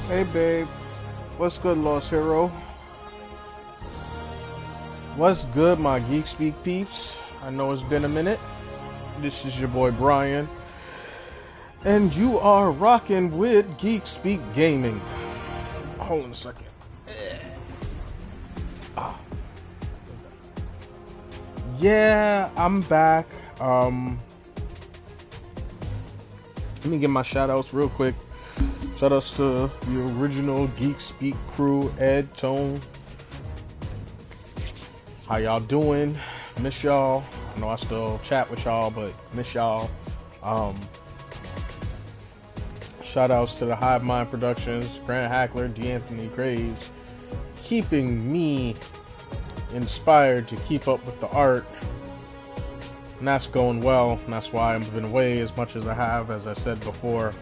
Hey babe, what's good, Lost Hero? What's good, my Geek Speak peeps? I know it's been a minute. This is your boy Brian, and you are rocking with Geek Speak Gaming. Hold on a second. Ah. Yeah, I'm back. Let me give my shout outs real quick. Shout outs to the original Geek Speak crew, Ed, Tone. How y'all doing? Miss y'all. I know I still chat with y'all, but miss y'all. Shout outs to the Hive Mind Productions, Grant Hackler, D'Anthony Graves, keeping me inspired to keep up with the art. And that's going well. And that's why I've been away as much as I have, as I said before.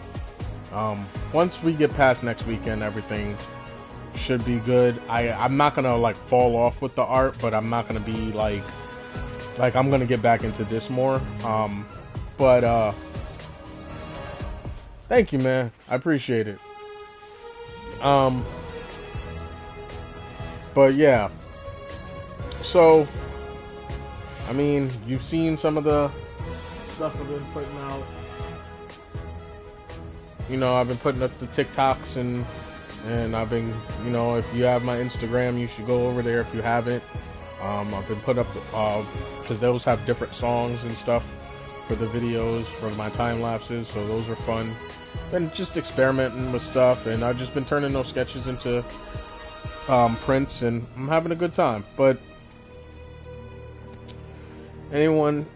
Once we get past next weekend, everything should be good. I'm not gonna like fall off with the art, but I'm not gonna be like I'm gonna get back into this more. But thank you, man. I appreciate it. But yeah. So, I mean, you've seen some of the stuff I've been putting out. You know, I've been putting up the TikToks and I've been, you know, if you have my Instagram, you should go over there if you haven't. I've been putting up, because those have different songs and stuff for the videos, for my time lapses, so those are fun. Been just experimenting with stuff, and I've just been turning those sketches into prints, and I'm having a good time. But anyone,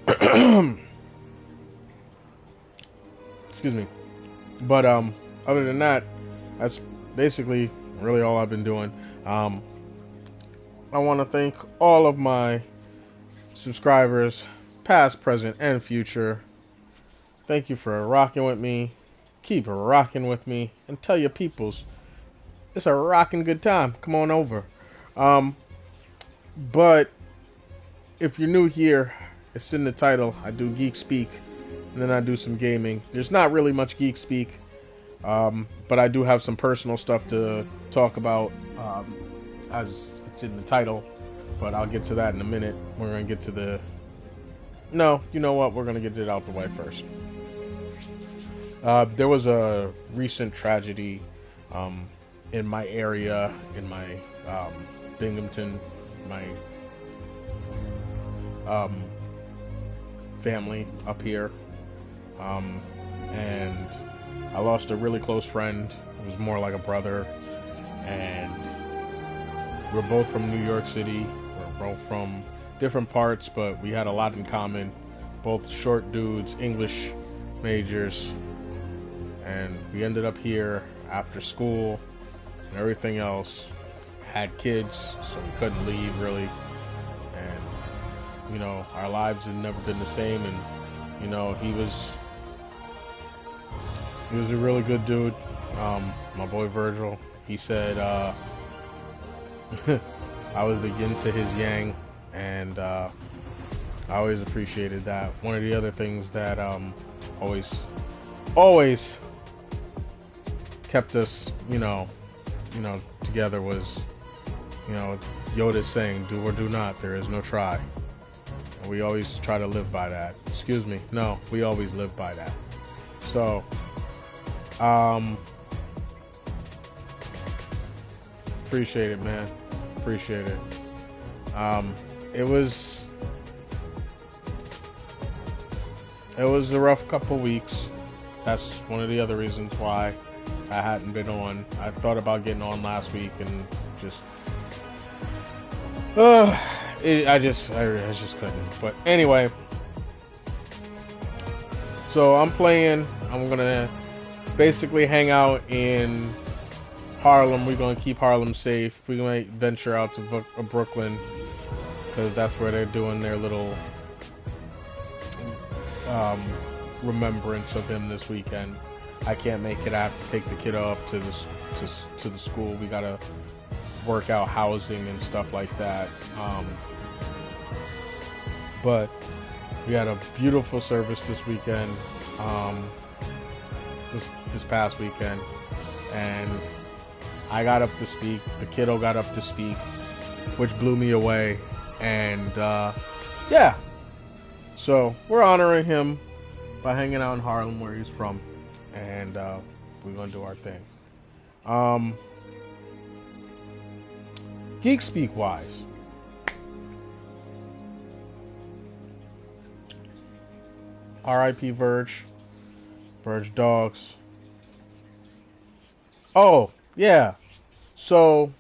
excuse me. But other than that, that's basically really all I've been doing. I want to thank all of my subscribers, past, present, and future. Thank you for rocking with me. Keep rocking with me, and tell your peoples it's a rocking good time. Come on over. But if you're new here, it's in the title. I do Geek Speak, and then I do some gaming. There's not really much Geek Speak, but I do have some personal stuff to talk about, as it's in the title. But I'll get to that in a minute. We're going to get to the... No, you know what? We're going to get it out the way first. There was a recent tragedy in my area, in my Binghamton, my family up here, and I lost a really close friend. It was more like a brother, and we're both from New York City. We're both from different parts, but we had a lot in common. Both short dudes, English majors, and we ended up here after school and everything else. Had kids, so we couldn't leave really, and you know, our lives had never been the same. And you know, he was a really good dude. My boy Virgil, he said I was the yin to his yang, and I always appreciated that. One of the other things that always kept us, you know, together was, you know, Yoda's saying, "Do or do not. There is no try." And we always try to live by that. Excuse me. No, we always live by that. So, appreciate it, man. Appreciate it. It was a rough couple weeks. That's one of the other reasons why I hadn't been on. I thought about getting on last week and just I just couldn't. But anyway, so I'm gonna basically hang out in Harlem. We're gonna keep Harlem safe. We're gonna venture out to Brooklyn, because that's where they're doing their little remembrance of him this weekend. I can't make it. I have to take the kid off to the school. We gotta work out housing and stuff like that. But we had a beautiful service this weekend. This past weekend, and I got up to speak. The kiddo got up to speak, which blew me away. And yeah, so we're honoring him by hanging out in Harlem, where he's from, and we're gonna do our thing. Geek speak wise. R.I.P. Virg Doggz. Oh yeah, so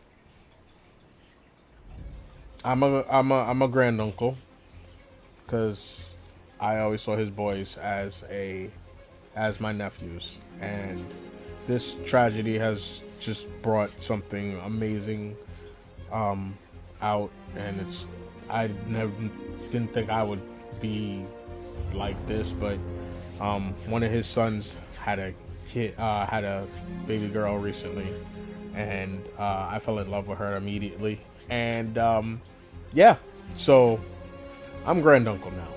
I'm a granduncle because I always saw his boys as my nephews, and this tragedy has just brought something amazing out, and I didn't think I would be like this, but one of his sons had a baby girl recently, and I fell in love with her immediately, and yeah, so I'm granduncle now,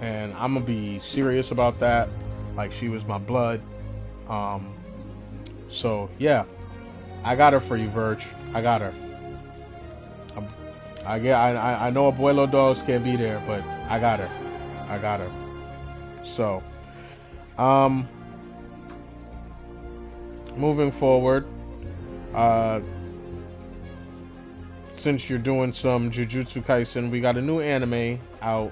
and I'm gonna be serious about that, like she was my blood. So yeah, I got her for you, Virg. I got her. I know Abuelo Doggz can't be there, but I got her. So, moving forward, since you're doing some Jujutsu Kaisen, we got a new anime out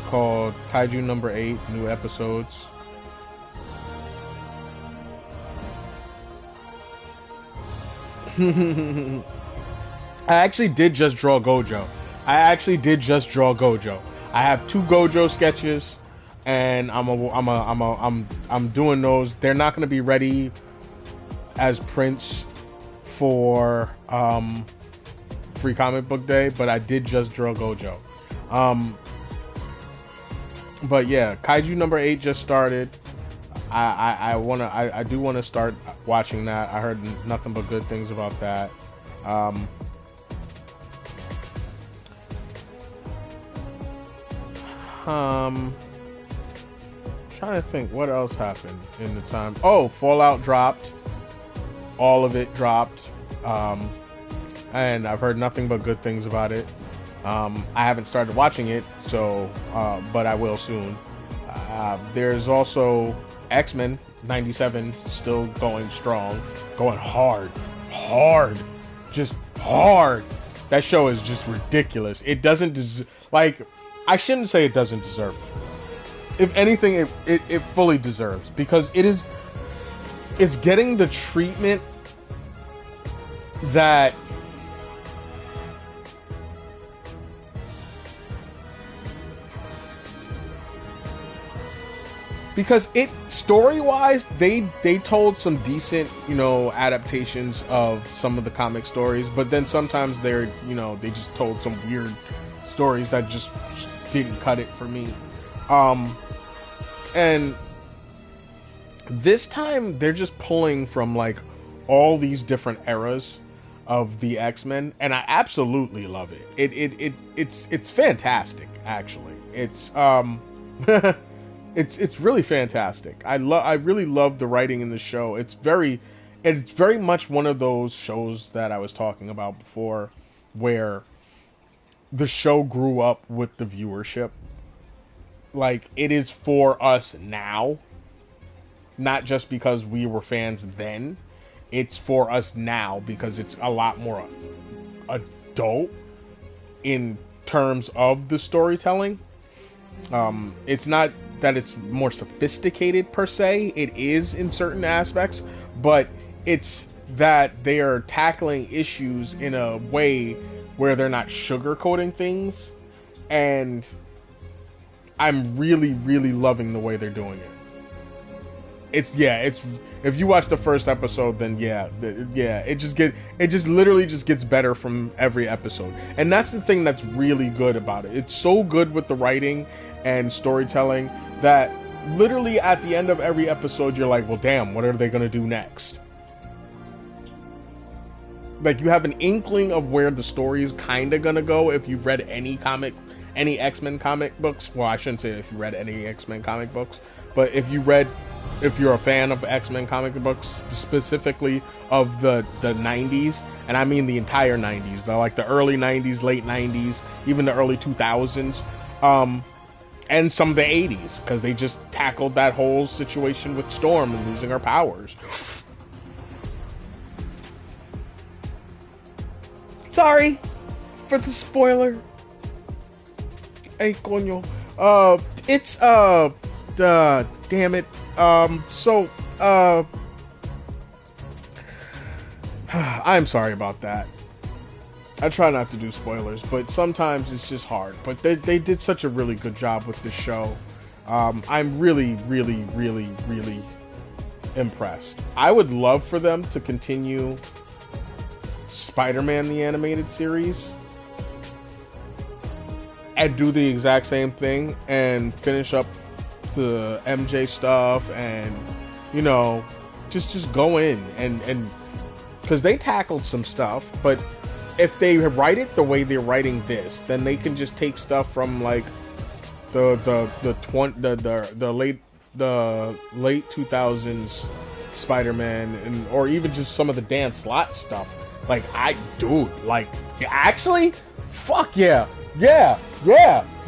called Kaiju Number 8, new episodes. I actually did just draw Gojo. I have 2 Gojo sketches, and I'm doing those. They're not going to be ready as prints for Free Comic Book Day, but I did just draw Gojo. But yeah, Kaiju Number 8 just started. I do wanna start watching that. I heard nothing but good things about that. Trying to think what else happened in the time. Oh, Fallout dropped. All of it dropped. And I've heard nothing but good things about it. I haven't started watching it, so but I will soon. There's also X-Men 97 still going strong, going hard, just hard. That show is just ridiculous. It doesn't I shouldn't say it doesn't deserve it. If anything, it fully deserves, because it's getting the treatment that because it story-wise they told some decent, adaptations of some of the comic stories, but then sometimes they just told some weird stories that just didn't cut it for me. And this time they're just pulling from like all these different eras of the X-Men, and I absolutely love it. It's fantastic, actually. It's it's really fantastic. I really love the writing in the show. It's very much one of those shows that I was talking about before, where the show grew up with the viewership. Like, it is for us now, not just because we were fans then. It's for us now because it's a lot more adult in terms of the storytelling. It's not that it's more sophisticated per se. It is in certain aspects, but it's that they are tackling issues in a way where they're not sugarcoating things, and I'm really, really loving the way they're doing it. It's if you watch the first episode, then it just literally just gets better from every episode, and that's the thing that's really good about it. It's so good with the writing and storytelling that literally at the end of every episode you're like, well, damn, what are they gonna do next? Like, you have an inkling of where the story is kind of gonna go if you've read any X-Men comic books. Well, I shouldn't say if you read any X-Men comic books, But if you're a fan of X-Men comic books, specifically of the 90s, and I mean the entire 90s, the early 90s, late 90s, even the early 2000s, and some of the 80s, because they just tackled that whole situation with Storm and losing her powers. Sorry for the spoiler. Hey, coño. It's, damn it. I'm sorry about that. I try not to do spoilers, but sometimes it's just hard. But they did such a really good job with this show. I'm really, really, really, really impressed. I would love for them to continue Spider-Man the Animated Series and do the exact same thing and finish up the MJ stuff and, you know, just go in and because they tackled some stuff, but if they write it the way they're writing this, then they can just take stuff from like the late 2000s Spider-Man and or even just some of the Dan Slott stuff. Like actually, fuck yeah.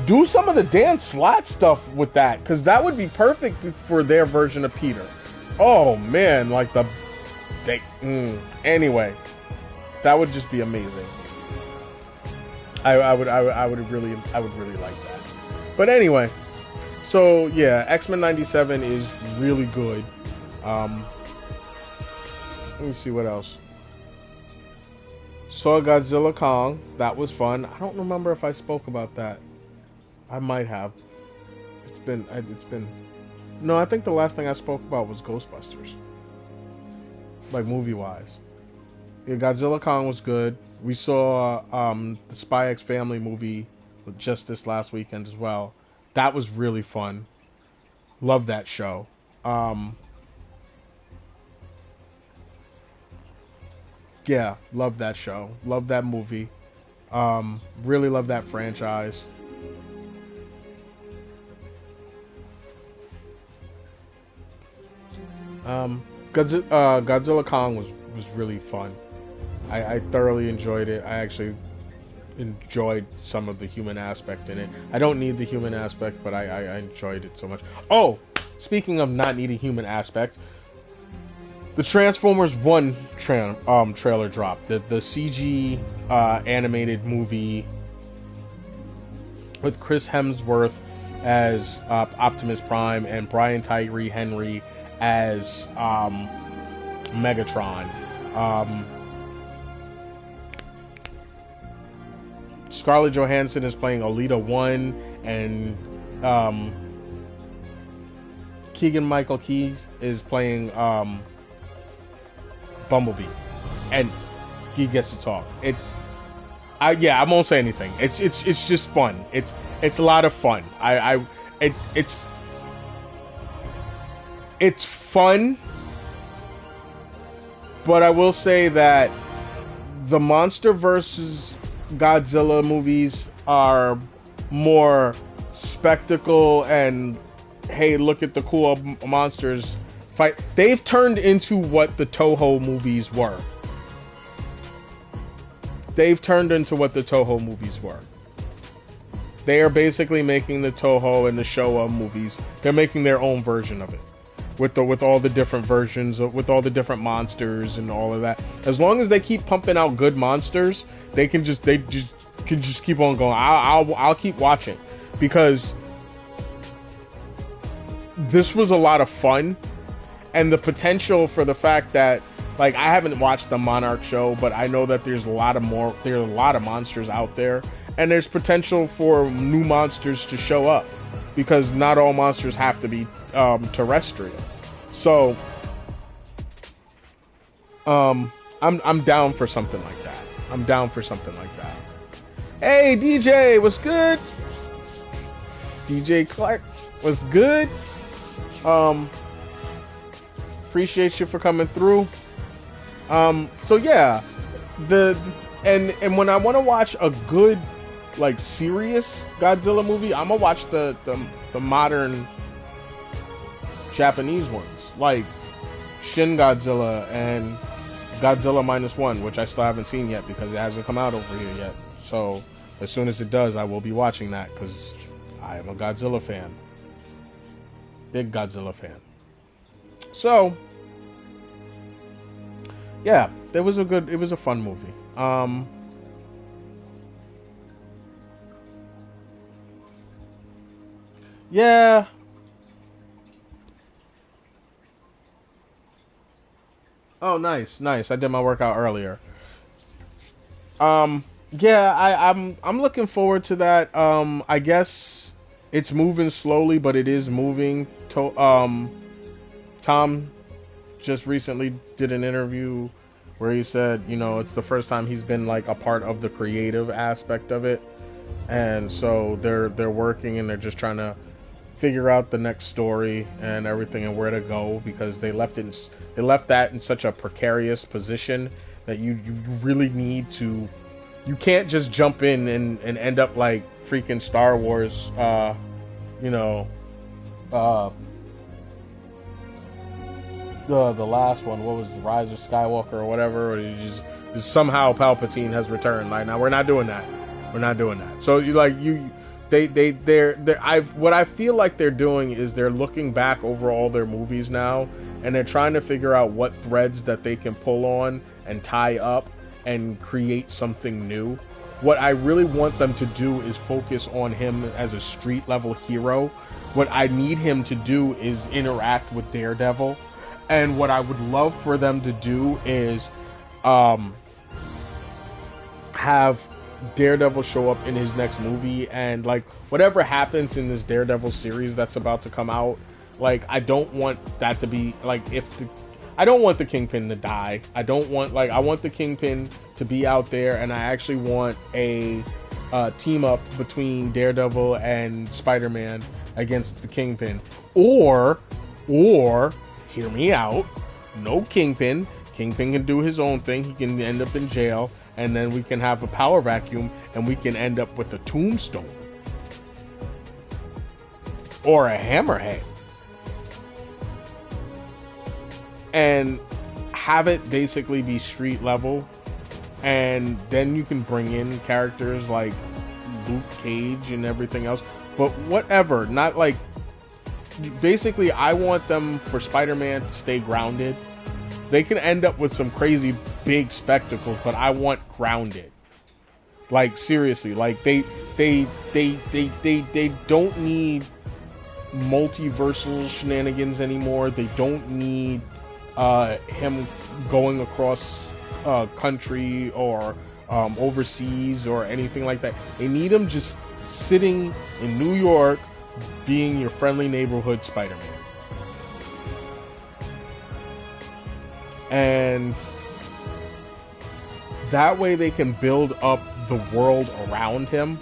Do some of the Dan Slott stuff with that, because that would be perfect for their version of Peter. Oh man, anyway, that would just be amazing. I would really like that. But anyway, so yeah, X-Men 97 is really good. Let me see what else. Saw Godzilla Kong. That was fun. I don't remember if I spoke about that. I might have. It's been. No, I think the last thing I spoke about was Ghostbusters. Like movie-wise. Yeah, Godzilla Kong was good. We saw the Spy X Family movie just this last weekend as well. That was really fun. Love that show. Yeah, love that show. Love that movie. Really love that franchise. Godzilla Kong was really fun. I thoroughly enjoyed it. I actually enjoyed some of the human aspect in it. I don't need the human aspect, but I enjoyed it so much. Oh, speaking of not needing human aspect, the Transformers 1 trailer dropped. The CG animated movie with Chris Hemsworth as Optimus Prime and Brian Tyree Henry as Megatron. Scarlett Johansson is playing Alita 1, and Keegan-Michael Key is playing Bumblebee, and he gets to talk. I won't say anything. It's just fun. It's a lot of fun. It's fun, but I will say that the Monster vs. Godzilla movies are more spectacle and hey, look at the cool monsters fight. They've turned into what the Toho movies were. They are basically making the Toho and the Showa movies. They're making their own version of it. With all the different versions, with all the different monsters and all of that. As long as they keep pumping out good monsters, they can just keep on going. I'll keep watching, because this was a lot of fun, and the potential for the fact that, like, I haven't watched the Monarch show, but I know that there's a lot of monsters out there, and there's potential for new monsters to show up, because not all monsters have to be terrestrial. So I'm down for something like that. Hey DJ, what's good? DJ Clark, what's good? Appreciate you for coming through. So yeah, and when I want to watch a good, like, serious Godzilla movie, I'm gonna watch the modern Japanese ones, like Shin Godzilla and Godzilla -1, which I still haven't seen yet because it hasn't come out over here yet. So as soon as it does, I will be watching that because I am a Godzilla fan. Big Godzilla fan. So yeah, it was a fun movie. Yeah. Oh, nice, nice. I did my workout earlier. Yeah, I'm looking forward to that. I guess it's moving slowly, but it is moving. Tom just recently did an interview where he said, you know, it's the first time he's been like a part of the creative aspect of it, and so they're working and they're just trying to figure out the next story and everything and where to go because they left that in such a precarious position that you really need to. You can't just jump in and end up like freaking Star Wars, you know, the last one. What was the Rise of Skywalker or whatever? Or you just somehow Palpatine has returned. Like, now we're not doing that. We're not doing that. So what I feel like they're doing is they're looking back over all their movies now and they're trying to figure out what threads that they can pull on and tie up and create something new. What I really want them to do is focus on him as a street level hero. What I need him to do is interact with Daredevil. And what I would love for them to do is have Daredevil show up in his next movie, and like whatever happens in this Daredevil series that's about to come out, like I don't want that to be like I don't want the Kingpin to die. I want the Kingpin to be out there, and I actually want a team up between Daredevil and Spider-Man against the Kingpin, or hear me out, no Kingpin. Kingpin can do his own thing. He can end up in jail, and then we can have a power vacuum, and we can end up with a Tombstone or a Hammerhead, and have it basically be street level. And then you can bring in characters like Luke Cage and everything else, but whatever, not like, basically I want them for Spider-Man to stay grounded. They can end up with some crazy big spectacles, but I want grounded. Like seriously, like they don't need multiversal shenanigans anymore. They don't need him going across country or overseas or anything like that. They need him just sitting in New York, being your friendly neighborhood Spider-Man. And that way they can build up the world around him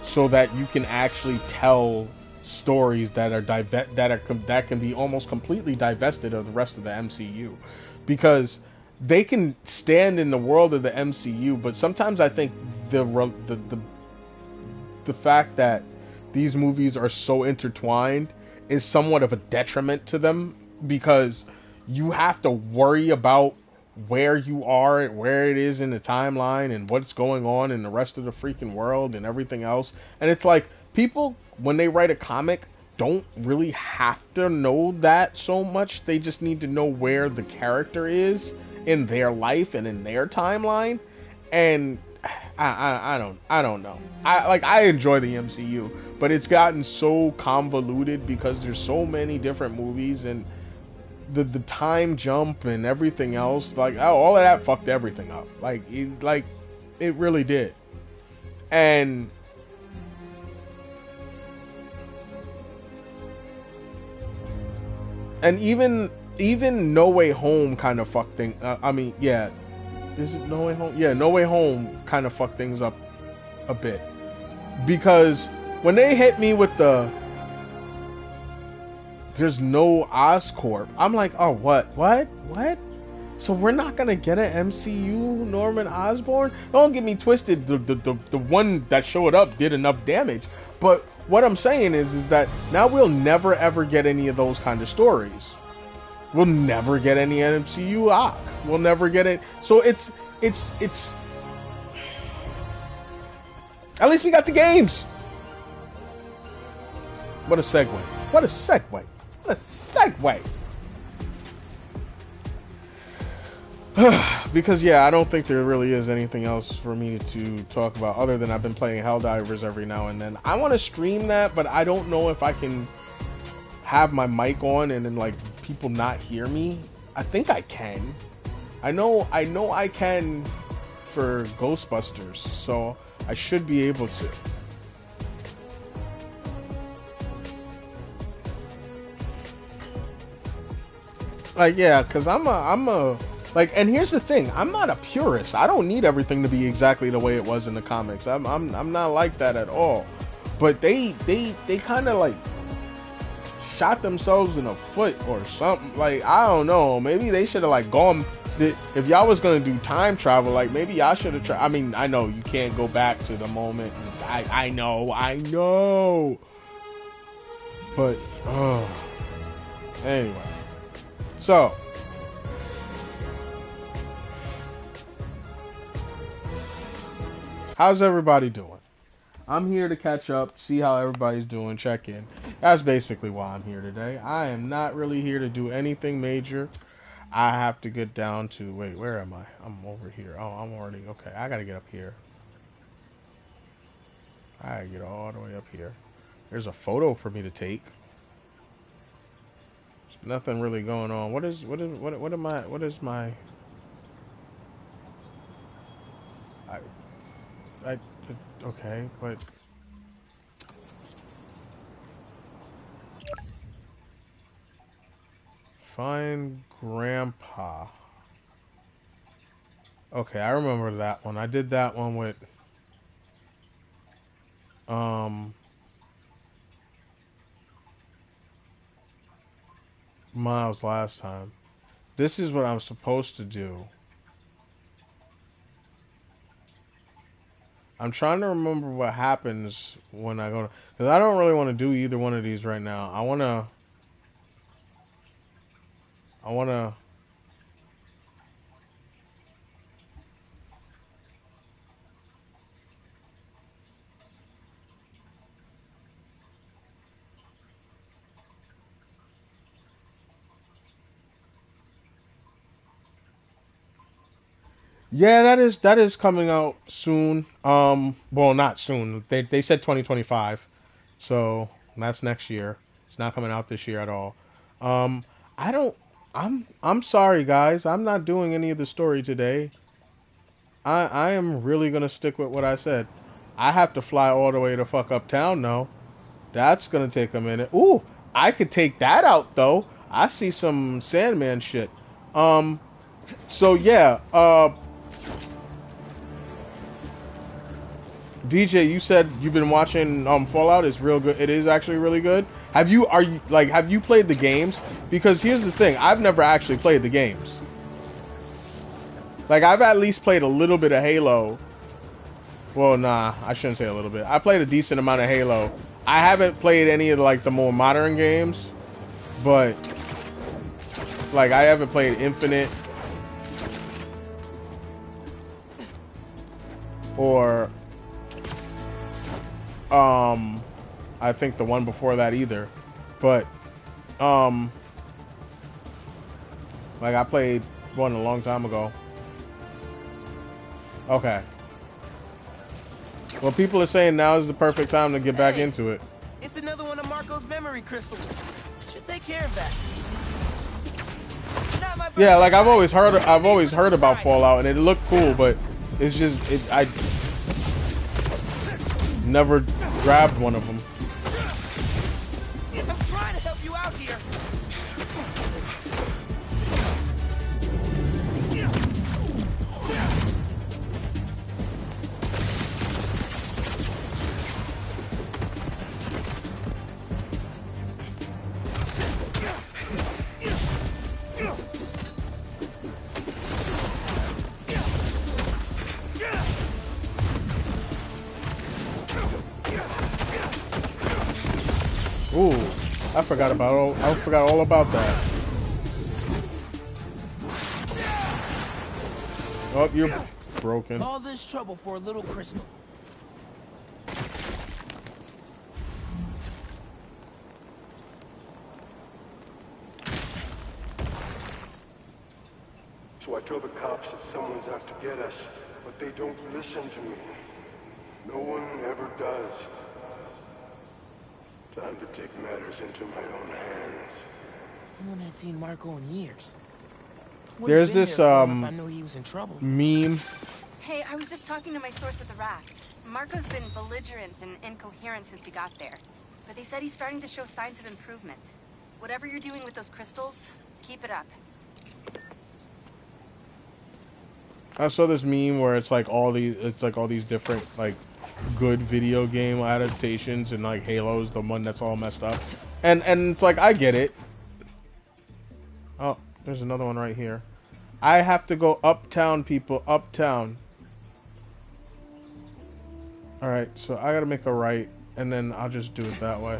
so that you can actually tell stories that can be almost completely divested of the rest of the MCU, because they can stand in the world of the MCU, but sometimes I think the fact that these movies are so intertwined is somewhat of a detriment to them, because you have to worry about where you are and where it is in the timeline and what's going on in the rest of the freaking world and everything else. And it's like, people, when they write a comic, don't really have to know that so much. They just need to know where the character is in their life and in their timeline. And I don't know. I enjoy the MCU, but it's gotten so convoluted because there's so many different movies, and the time jump and everything else, like, all of that fucked everything up. It really did. And even No Way Home kind of fucked thing. Yeah, is it No Way Home? Yeah, No Way Home kind of fucked things up a bit, because when they hit me with there's no Oscorp, I'm like, oh, what? So we're not gonna get an MCU Norman Osborn? Don't get me twisted. The one that showed up did enough damage, But what I'm saying is that now we'll never ever get any of those kind of stories. We'll never get any MCU arc. We'll never get it. So it's at least we got the games. What a segue. What a segue. What a segue. Because yeah, I don't think there really is anything else for me to talk about other than I've been playing Helldivers every now and then. I want to stream that, but I don't know if I can have my mic on and then like people not hear me. I think I can. I know I can for Ghostbusters, so I should be able to. Like yeah, cause I'm a like, and here's the thing, I'm not a purist. I don't need everything to be exactly the way it was in the comics. I'm not like that at all. But they kind of like shot themselves in the foot or something. Like I don't know. Maybe they should have like gone. If y'all was gonna do time travel, like maybe y'all should have tried. I mean, I know you can't go back to the moment. I know. But anyway, so. How's everybody doing? I'm here to catch up, see how everybody's doing, check in. That's basically why I'm here today. I am not really here to do anything major. I have to get down to, wait, where am I? I'm over here. Oh, I'm already, okay, I gotta get up here. I gotta get all the way up here. There's a photo for me to take. There's nothing really going on. What is my... okay, but find Grandpa. Okay, I remember that one. I did that one with Miles last time. This is what I'm supposed to do. I'm trying to remember what happens when I go to... Because I don't really want to do either one of these right now. I want to... Yeah, that is coming out soon. Well, not soon. They said 2025, so that's next year. It's not coming out this year at all. I don't. I'm sorry, guys. I'm not doing any of the story today. I am really gonna stick with what I said. I have to fly all the way to fuck uptown now. That's gonna take a minute. Ooh, I could take that out though. I see some Sandman shit. So yeah. DJ, you said you've been watching Fallout. It's real good. It is actually really good. Have you played the games? Because here's the thing, I've never actually played the games. Like I've at least played a little bit of Halo. Well, nah, I shouldn't say a little bit. I played a decent amount of Halo. I haven't played any of like the more modern games, but like I haven't played Infinite or I think the one before that either. But like I played one a long time ago. Okay. Well, people are saying now is the perfect time to get back into it. It's another one of Marco's memory crystals. Should take care of that. Yeah, like I've always heard about Fallout and it looked cool, but it's just I never grabbed one of them. I'm trying to help you out here. Ooh, I forgot all about that. Oh, you're broken. All this trouble for a little crystal. So I tell the cops that someone's out to get us, but they don't listen to me. No one ever does. Time to take matters into my own hands. No one has seen Marco in years. There's this I knew he was in trouble. meme. Hey, I was just talking to my source at the raft. Marco's been belligerent and incoherent since he got there. But they said he's starting to show signs of improvement. Whatever you're doing with those crystals, keep it up. I saw this meme where it's like all these different like good video game adaptations, and like Halo's the one that's all messed up. And it's like, I get it. Oh, there's another one right here. I have to go uptown, people, uptown. Alright, so I gotta make a right, and then I'll just do it that way.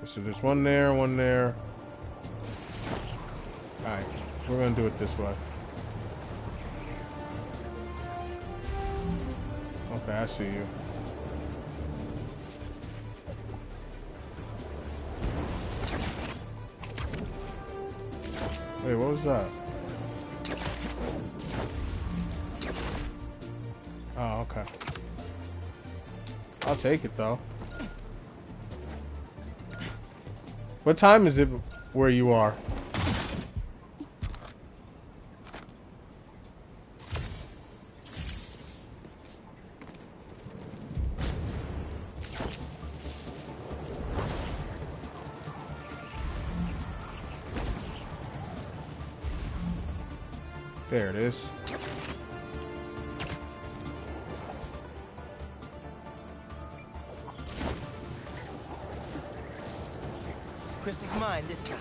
So there's one there, one there. Alright, we're gonna do it this way. Okay, I see you. Wait, what was that? Oh, okay. I'll take it though. What time is it where you are? There it is. Crystal's mine this time.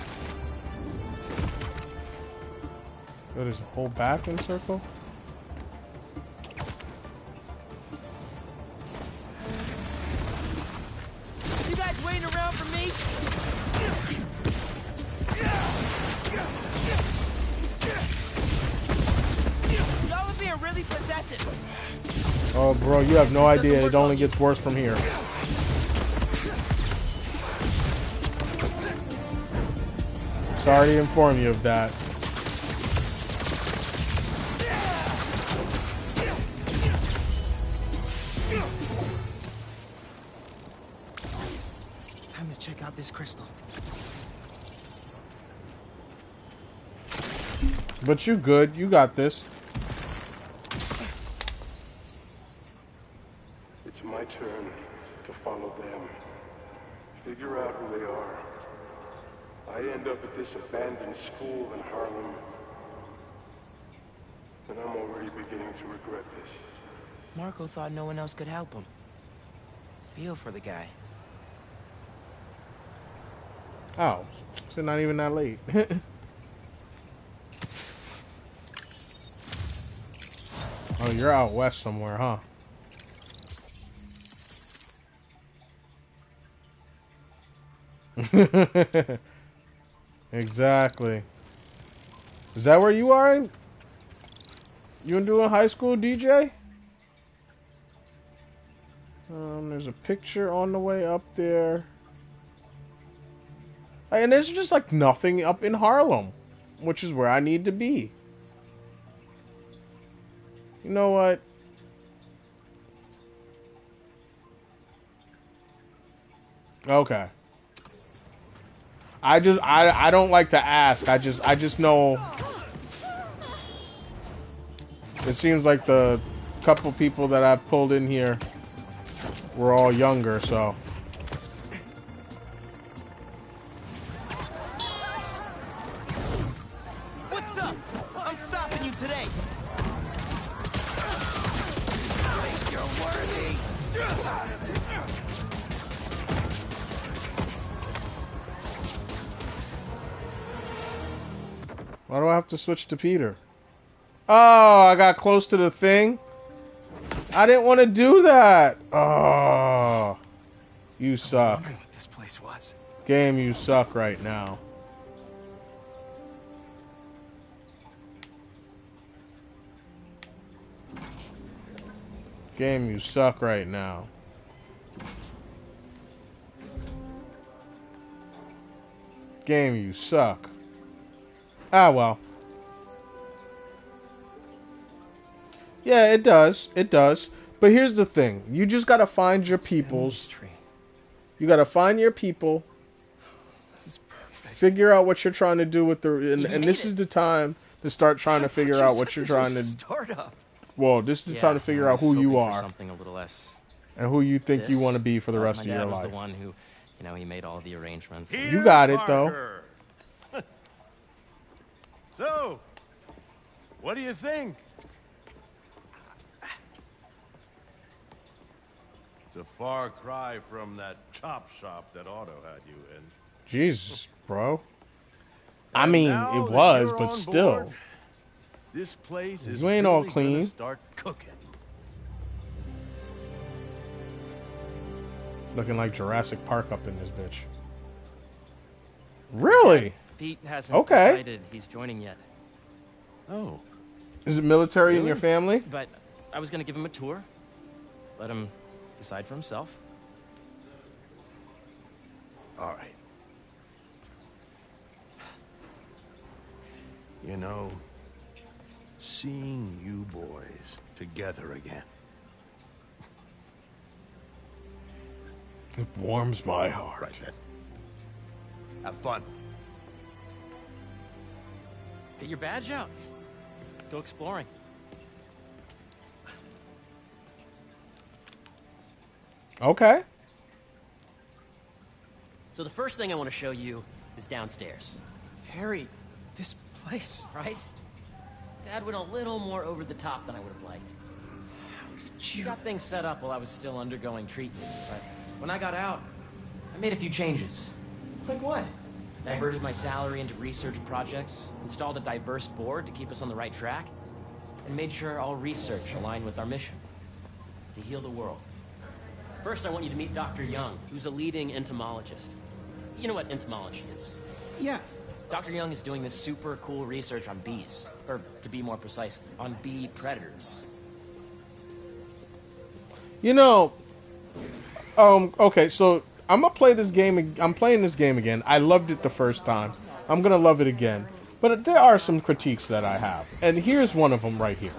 Oh, there's a whole back in circle? You guys waiting around for me? Y'all are being really possessive. Oh, bro, you have no idea. It only gets worse from here. Sorry to inform you of that. Time to check out this crystal. But you good. You got this. It's my turn to follow them. Figure out who they are. I end up at this abandoned school in Harlem, and I'm already beginning to regret this. Marco thought no one else could help him. Feel for the guy. Oh, so not even that late. Oh, you're out west somewhere, huh? Exactly. Is that where you are? You doing high school, DJ? There's a picture on the way up there. And there's just like nothing up in Harlem, which is where I need to be. You know what? Okay. I don't like to ask. I just know. It seems like the couple people that I've pulled in here were all younger, so. What's up? I'm stopping you today. Think you're worthy. Why do I have to switch to Peter? Oh, I got close to the thing. I didn't want to do that. Oh, you suck. I was wondering what this place was. Game, you suck right now. Game, you suck right now. Game, you suck. Ah, well. Yeah, it does. It does. But here's the thing. You just gotta find your peoples. You gotta find your people. This is perfect. Figure out what you're trying to do with the... And this is the time to start trying to figure out what you're trying to... Startup. Well, this is the time to figure out who you are. Something a little less. And who you think you want to be for the rest of your My dad was life. the one who, you know, he made all the arrangements. You got it, though. So, what do you think? It's a far cry from that chop shop that Otto had you in. Jesus, bro. I And mean, now it that was, you're but on still. board, this place is You ain't all really clean. gonna start cooking. Looking like Jurassic Park up in this bitch. Really? Pete hasn't Okay. decided he's joining yet. Oh. Is it military in your family? But I was gonna give him a tour. Let him decide for himself. All right. You know, seeing you boys together again. It warms my heart. Right then. Have fun. Get your badge out. Let's go exploring. Okay. So the first thing I want to show you is downstairs. Harry, this place. Right? Dad went a little more over the top than I would have liked. He got things set up while I was still undergoing treatment, but when I got out, I made a few changes. Like what? Diverted my salary into research projects, installed a diverse board to keep us on the right track, and made sure all research aligned with our mission, to heal the world. First, I want you to meet Dr. Young, who's a leading entomologist. You know what entomology is? Yeah. Dr. Young is doing this super cool research on bees, or to be more precise, on bee predators. You know, okay, so I'm gonna play this game. I'm playing this game again. I loved it the first time. I'm gonna love it again. But there are some critiques that I have, and here's one of them right here.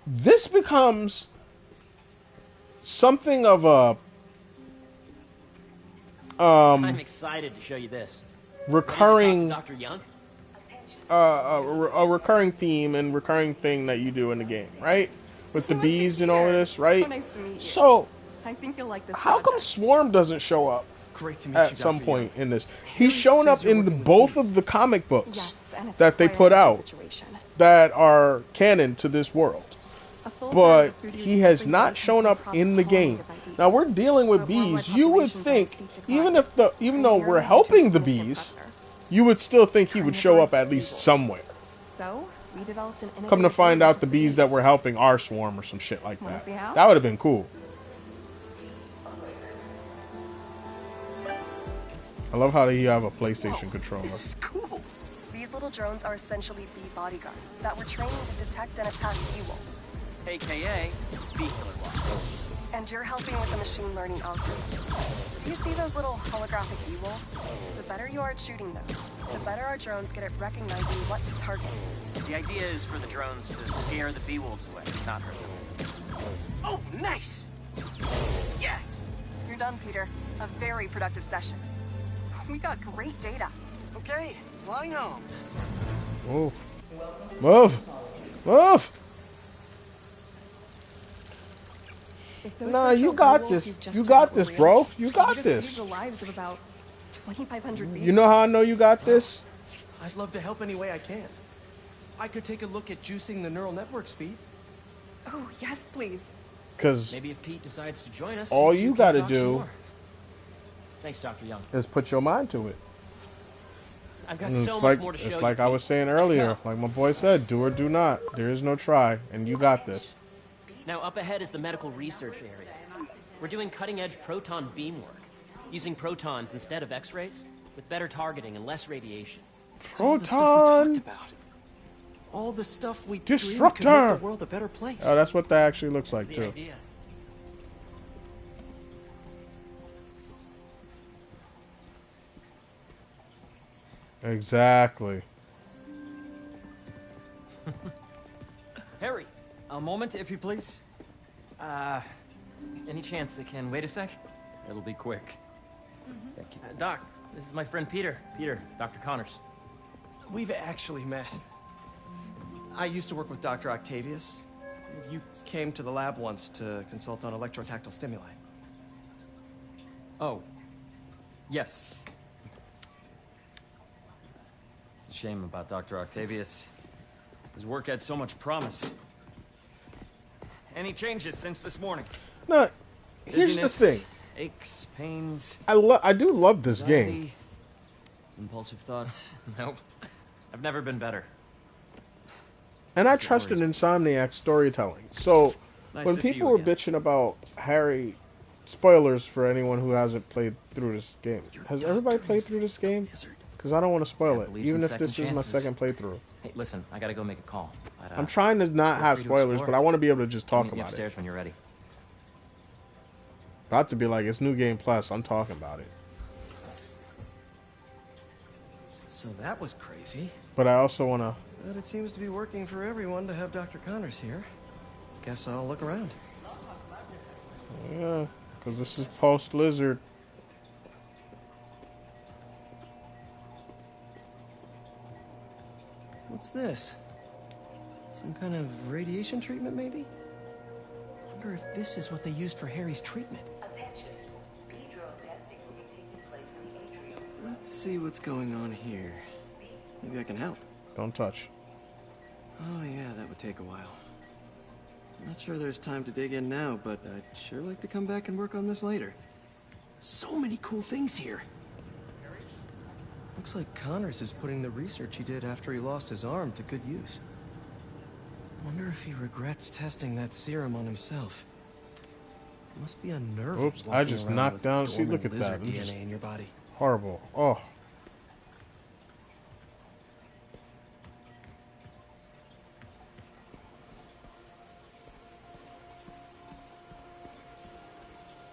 This becomes something of a I'm excited to show you this. recurring Dr. Young? a recurring theme and recurring thing that you do in the game, right? With the bees and all of this, right? So nice to meet you. So, I think you'll like this how come project. Swarm doesn't show up Great to meet at you, some Dr. point Young. in this? He's shown up in both of the comic books Yes, and it's that they quite put a out situation. that are canon to this world. A full But bag of food he you has every not day shown keeps my up crops in the game. pollinated by bees. Now we're dealing with Our bees. worldwide You would population's on a think, steep decline. even though Primarily we're due helping to the a local bees, predator. you would still think he would show up at least Carnivorous somewhere. So, we developed an Come to innovative find breeding out the bees that were helping our swarm or some shit like Wanna that. see how? That would have been cool. I love how you have a PlayStation controller. This is cool. These little drones are essentially bee bodyguards that were trained to detect and attack bee wolves. AKA bee killer wasps. And you're helping with the machine learning algorithm. Do you see those little holographic bee wolves? The better you are at shooting them, the better our drones get at recognizing what to target. The idea is for the drones to scare the bee wolves away, not hurt them. Oh, nice! Yes! You're done, Peter. A very productive session. We got great data. Okay, flying home. Move. Move. Move. If those Nah, virtual you got bee wolves this. you just You took got out were this, real, bro. You got you'd have this. saved the lives of about 2,500 bees. You know how I know you got this? I'd love to help any way I can. I could take a look at juicing the neural network speed. Oh, yes, please. Because Maybe if Pete decides to join us, all two you can gotta talk some do more. Thanks, Dr. Young. is put your mind to it. I've got It's so like much more to show you. it's like I Pete. was saying Let's earlier, go. like my boy said, do or do not. There is no try, and you got this. Now up ahead is the medical research area. We're doing cutting-edge proton beam work, using protons instead of X-rays, with better targeting and less radiation. It's all the stuff we Proton talked about. All the stuff we dreamed could make Destructor. the world a better place. Oh, that's what that actually looks like That's the too. idea. Exactly. Harry, a moment, if you please. Any chance it can wait a sec? It'll be quick. Thank you. Doc, this is my friend Peter. Peter, Dr. Connors. We've actually met. I used to work with Dr. Octavius. You came to the lab once to consult on electrotactile stimuli. Oh. Yes. It's a shame about Dr. Octavius. His work had so much promise. Any changes since this morning? No, here's the Dizziness, thing. Aches, pains, I do love this game. anxiety, impulsive thoughts. Nope. I've never been better. And I trust in Insomniac's storytelling. So, Nice when to see people you were again. bitching about Harry, spoilers for anyone who hasn't played through this game. Has everybody played through this game? Because I don't want to spoil I it, believe even in if this second is my chances. second playthrough. Hey, listen, I gotta go make a call. But, I'm trying to not feel have free to spoilers, explore. but I want to be able to just talk meet me about it. upstairs when you're ready. About to be like, it's New Game Plus, I'm talking about it. So that was crazy. But I also want to... But it seems to be working for everyone to have Dr. Connors here. Guess I'll look around. Yeah, because this is post-Lizard. What's this? Some kind of radiation treatment, maybe? Wonder if this is what they used for Harry's treatment. Let's see what's going on here. Maybe I can help. Don't touch. Oh yeah, that would take a while. Not sure there's time to dig in now, but I'd sure like to come back and work on this later. So many cool things here. Looks like Connors is putting the research he did after he lost his arm to good use. Wonder if he regrets testing that serum on himself. Must be unnerving. Oops, I walking just around knocked with down. See, dormant look at that. lizard I'm DNA just- in your body. Horrible. Oh.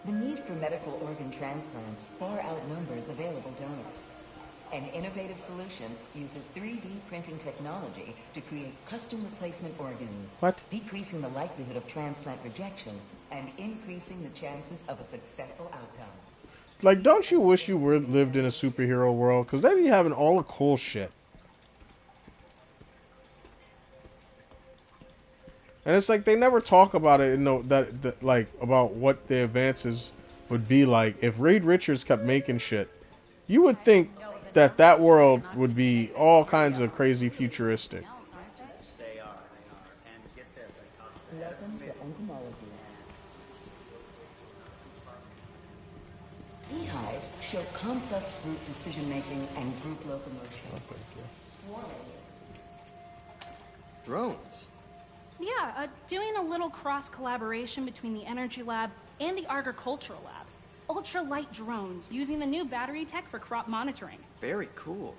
The need for medical organ transplants far outnumbers available donors. An innovative solution uses 3D printing technology to create custom replacement organs, What? decreasing the likelihood of transplant rejection and increasing the chances of a successful outcome. Like, don't you wish you lived in a superhero world? Because they'd be having all the cool shit. And it's like they never talk about it, that like about what the advances would be like if Reed Richards kept making shit. You would think that world would be all kinds of crazy futuristic. Beehives show complex group decision-making and group locomotion. Swarming. Drones? Yeah, doing a little cross-collaboration between the Energy Lab and the Agricultural Lab. Ultralight drones using the new battery tech for crop monitoring. Very cool.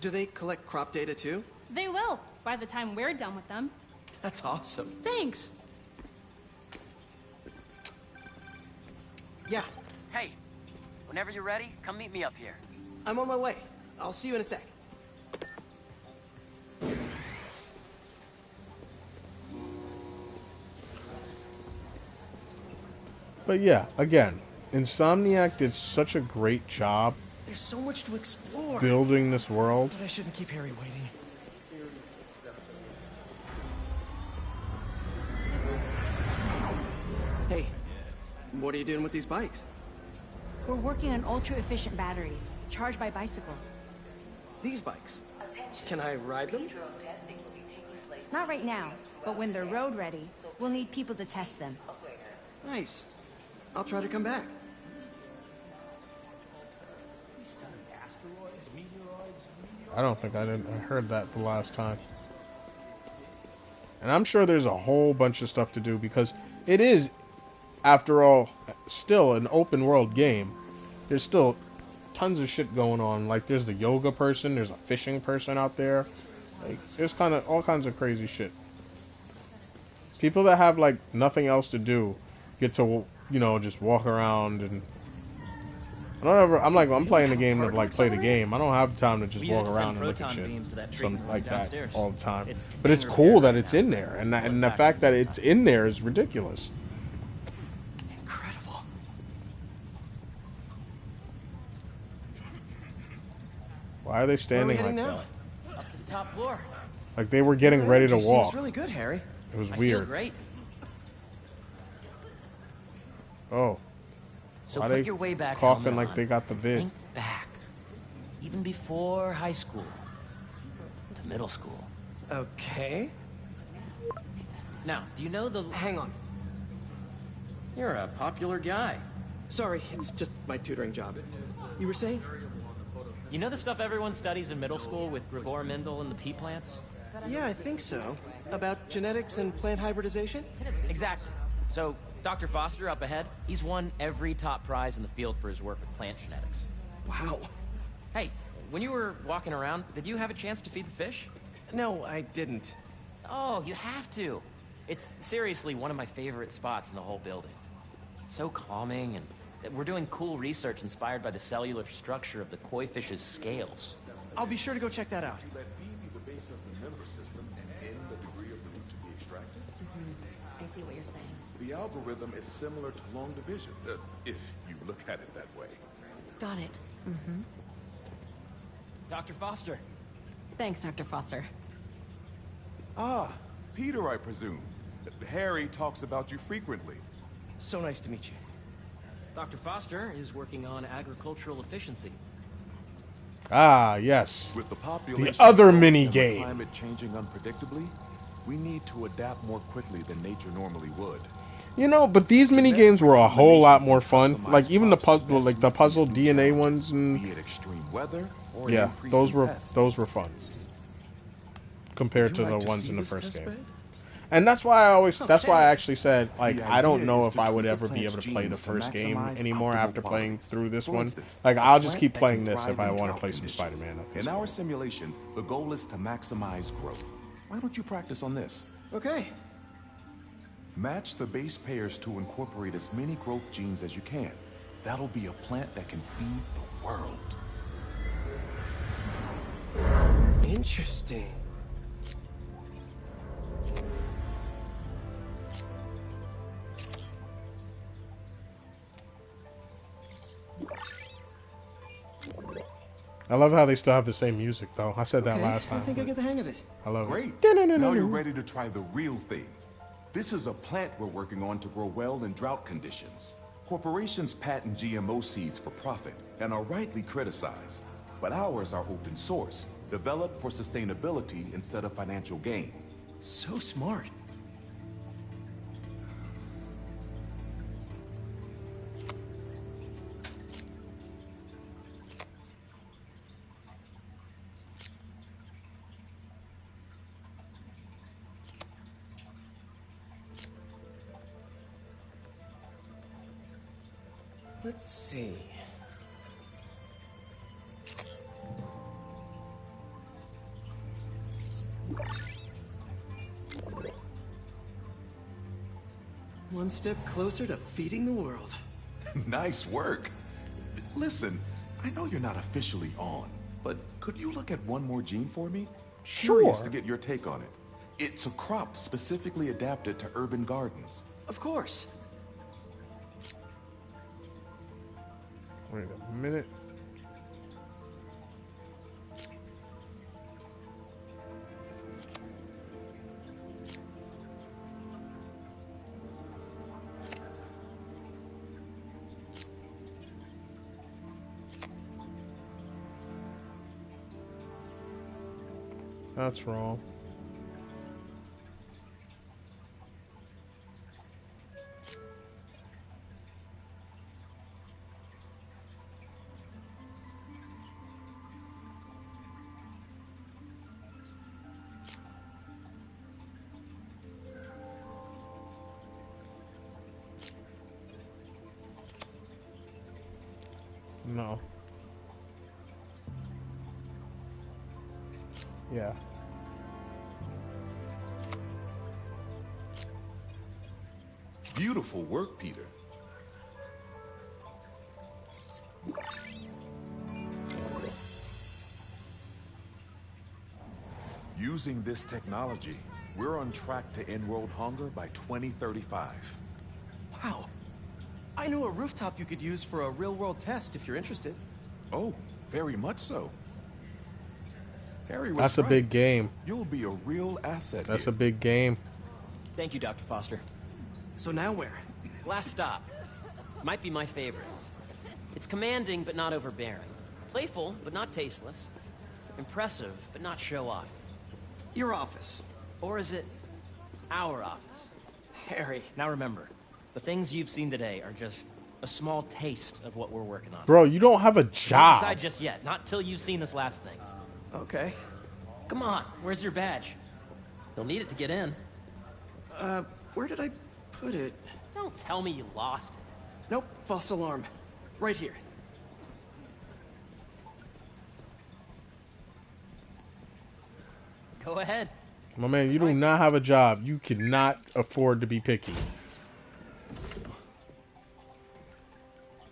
Do they collect crop data too? They will, by the time we're done with them. That's awesome. Thanks. Yeah, Hey, whenever you're ready, come meet me up here. I'm on my way. I'll see you in a sec. But yeah, again, Insomniac did such a great job There's so much to explore. building this world. But I shouldn't keep Harry waiting. Hey, what are you doing with these bikes? We're working on ultra-efficient batteries, charged by bicycles. These bikes. Can I ride them? Not right now, but when they're road ready, we'll need people to test them. Nice. I'll try to come back. I don't think I heard that the last time. And I'm sure there's a whole bunch of stuff to do because it is, after all, still an open world game. There's still tons of shit going on. Like there's the yoga person, there's a fishing person out there. Like there's kind of all kinds of crazy shit. People that have like nothing else to do get to, you know, just walk around and I'm playing the game to like play the game. I don't have time to just walk around and look at shit like that all the time. But it's cool that it's in there, and the fact that it's in there is ridiculous. Incredible. Why are they standing like now? that? Up to the top floor. Like they were getting ready to walk. Seems really good, Harry. It was I weird. feel great. Oh. So Why put they your way back coughing helmet like they got the vid? Think back. Even before high school. To middle school. Okay. Now, do you know the... Hang on. You're a popular guy. Sorry, it's just my tutoring job. You were saying? You know the stuff everyone studies in middle school with Gregor Mendel and the pea plants? Yeah, I think so. About genetics and plant hybridization? Exactly. So, Dr. Foster up ahead, he's won every top prize in the field for his work with plant genetics. Wow. Hey, when you were walking around, did you have a chance to feed the fish? No, I didn't. Oh, you have to. It's seriously one of my favorite spots in the whole building. So calming, and we're doing cool research inspired by the cellular structure of the koi fish's scales. I'll be sure to go check that out. I see what you're saying. The algorithm is similar to long division, if you look at it that way. Got it. Mm-hmm. Dr. Foster. Thanks, Dr. Foster. Ah, Peter, I presume. Harry talks about you frequently. So nice to meet you. Dr. Foster is working on agricultural efficiency. Ah, yes. With the population the other growing mini and game. The climate changing unpredictably, we need to adapt more quickly than nature normally would. You know, but these mini games were a whole lot more fun. Like even the puzzle, like the puzzle DNA ones, and be it extreme weather or yeah, those were pests. fun compared to Would you the like to ones see in the this first test game. bed? And that's why I actually said, like, The I don't idea know is if to I would tweak a ever be able plant's to play the genes to first game maximize anymore optimal after playing qualities. through this For one. instance, Like, a I'll just plant keep that playing can this if thrive I in want to drought play some conditions. Spider-Man. In our simulation, the goal is to maximize growth. Why don't you practice on this? Okay. Match the base pairs to incorporate as many growth genes as you can. That'll be a plant that can feed the world. Interesting. I love how they still have the same music, though. I said that Okay, last time. I think I get the hang of it. I love Great. it. Now you're ready to try the real thing. This is a plant we're working on to grow well in drought conditions. Corporations patent GMO seeds for profit and are rightly criticized. But ours are open source, developed for sustainability instead of financial gain. So smart. Let's see. One step closer to feeding the world. Nice work. Listen, I know you're not officially on, but could you look at one more gene for me? Curious to get your take on it. It's a crop specifically adapted to urban gardens. Of course. Wait a minute. That's wrong. No. Yeah. Beautiful work, Peter. Using this technology, we're on track to end world hunger by 2035. Wow. I know a rooftop you could use for a real-world test if you're interested. Oh, very much so. Harry was That's a right. big game. You'll be a real asset That's here. a big game. Thank you, Dr. Foster. So now where? Last stop. Might be my favorite. It's commanding, but not overbearing. Playful, but not tasteless. Impressive, but not show-off. Your office. Or is it our office? Harry. Now remember, the things you've seen today are just a small taste of what we're working on. Bro, you don't have a Don't job. decide just yet. Not till you've seen this last thing. Okay. Come on, where's your badge? You'll need it to get in. Where did I put it? Don't tell me you lost it. Nope, false alarm. Right here. Go ahead. My man, you do not have a job. You cannot afford to be picky.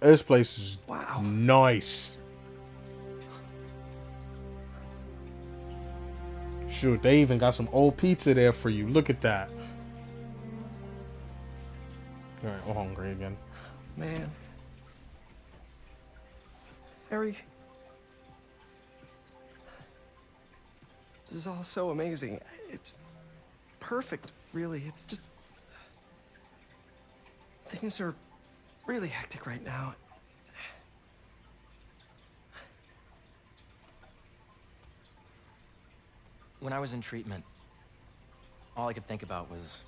This place is nice. Shoot, they even got some old pizza there for you. Look at that. Alright, I'm hungry again. Man. Harry. This is all so amazing. It's perfect, really. It's just... Things are really hectic right now. When I was in treatment, all I could think about was,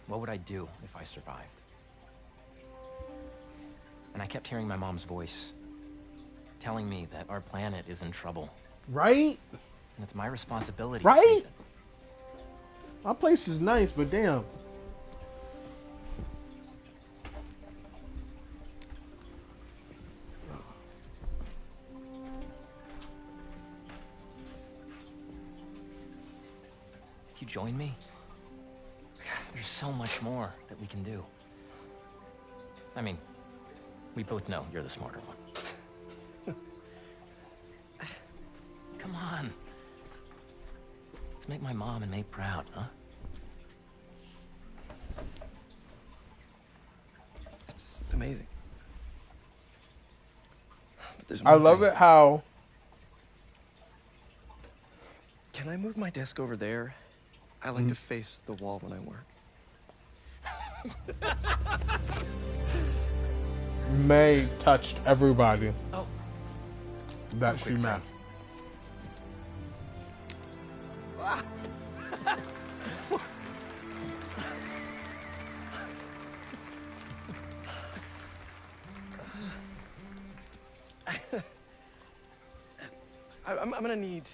what would I do if I survived? And I kept hearing my mom's voice, telling me that our planet is in trouble. Right? And it's my responsibility to Right? save it. Our place is nice, but damn. If you join me, there's so much more that we can do. I mean, we both know you're the smarter one. Come on. Let's make my mom and May proud, huh? It's amazing. But there's I one love thing. it how... Can I move my desk over there? I like to face the wall when I work. May touched everybody that she quick met. I'm gonna need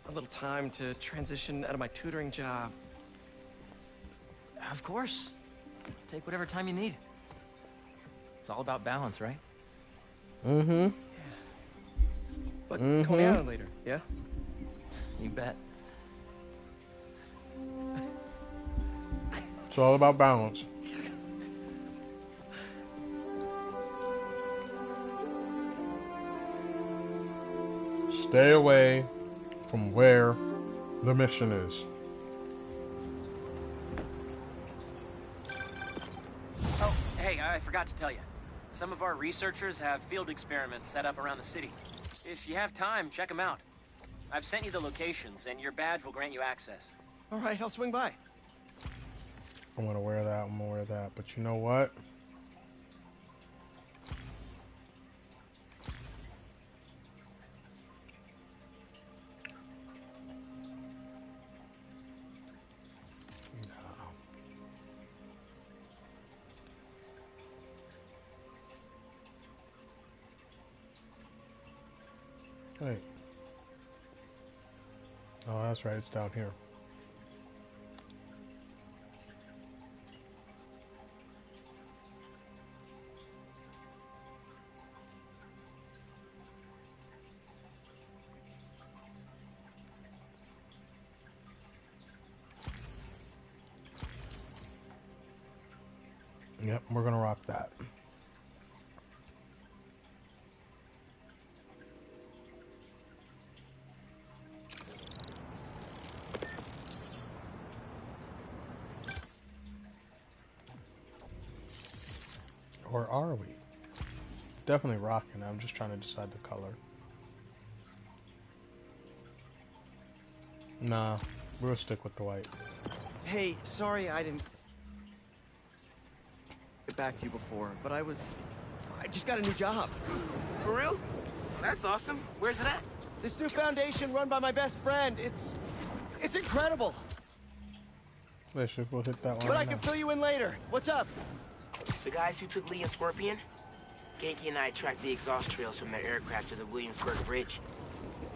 a little time to transition out of my tutoring job. Of course. Take whatever time you need. It's all about balance, right? Mm-hmm. But call me out later, yeah? You bet. It's all about balance. Stay away from where the mission is. Oh, hey, I forgot to tell you. Some of our researchers have field experiments set up around the city. If you have time, check them out. I've sent you the locations, and your badge will grant you access. All right, I'll swing by. I'm gonna wear that, I'm gonna wear that. But you know what? Wait. Oh, that's right, it's down here. Yep, we're gonna rock that. Or are we? Definitely rocking. I'm just trying to decide the color. Nah, we'll stick with the white. Hey, sorry I didn't get back to you before, but I just got a new job. For real? That's awesome. Where's it at? This new foundation run by my best friend. It's incredible. We'll hit that one. But I can fill you in later. What's up? The guys who took Lee and Scorpion? Genki and I tracked the exhaust trails from their aircraft to the Williamsburg Bridge.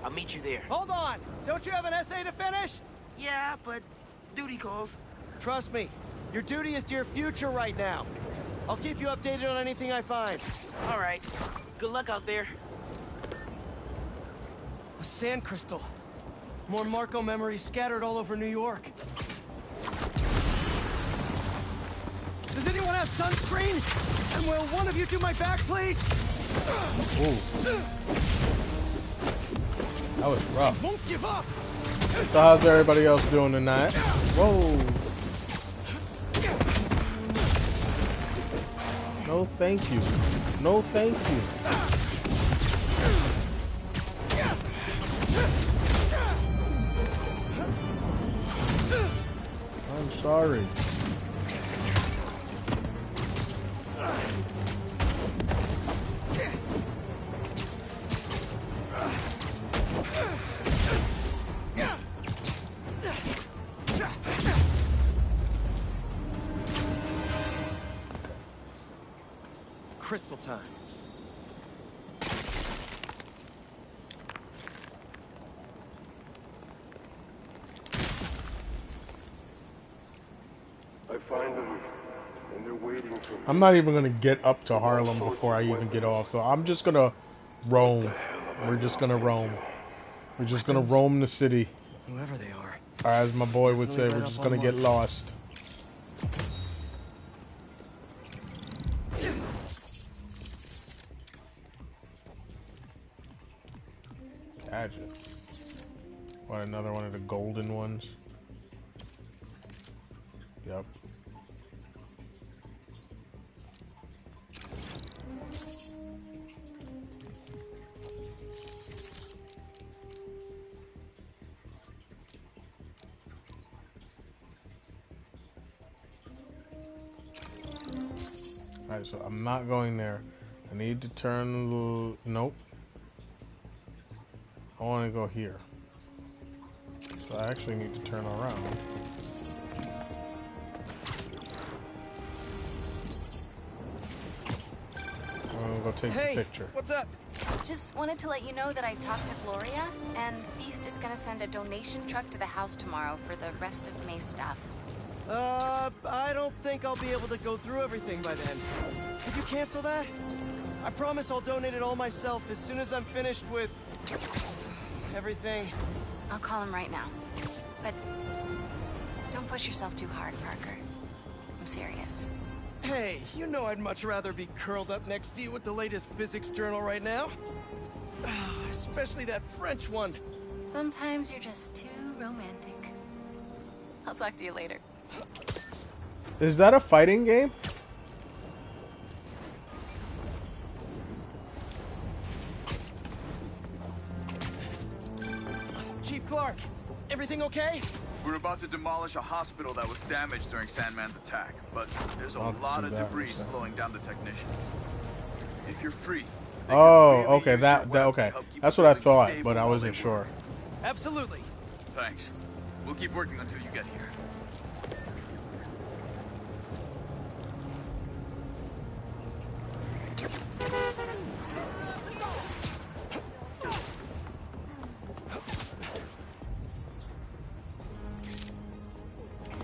I'll meet you there. Hold on! Don't you have an essay to finish? Yeah, but duty calls. Trust me, your duty is to your future right now. I'll keep you updated on anything I find. All right. Good luck out there. A sand crystal. More Marco memories scattered all over New York. Does anyone have sunscreen? And will one of you do my back, please? Ooh. That was rough. Won't give up. So how's everybody else doing tonight? Whoa. No thank you. No thank you. I'm sorry. Crystal time. I find them, and they're waiting for me. I'm not even gonna get up to Harlem before I even get off, so I'm just gonna roam. We're just gonna roam. We're just gonna roam the city. Whoever they are. Or as my boy would say, we're just gonna get lost. Gadget. What, another one of the golden ones? Yep. Alright, so I'm not going there. I need to turn a little... Nope. I want to go here. So I actually need to turn around. I'm gonna go take the picture. What's up? Just wanted to let you know that I talked to Gloria, and Feast is gonna send a donation truck to the house tomorrow for the rest of May's stuff. I don't think I'll be able to go through everything by then. Could you cancel that? I promise I'll donate it all myself as soon as I'm finished with... everything. I'll call him right now. But don't push yourself too hard, Parker. I'm serious. Hey, you know I'd much rather be curled up next to you with the latest physics journal right now. Especially that French one. Sometimes you're just too romantic. I'll talk to you later. Is that a fighting game? Chief Clark, everything okay? We're about to demolish a hospital that was damaged during Sandman's attack, but there's a lot of debris slowing down the technicians. If you're free. Oh, okay, okay. That's what I thought, but I wasn't sure. Absolutely. Thanks. We'll keep working until you get here.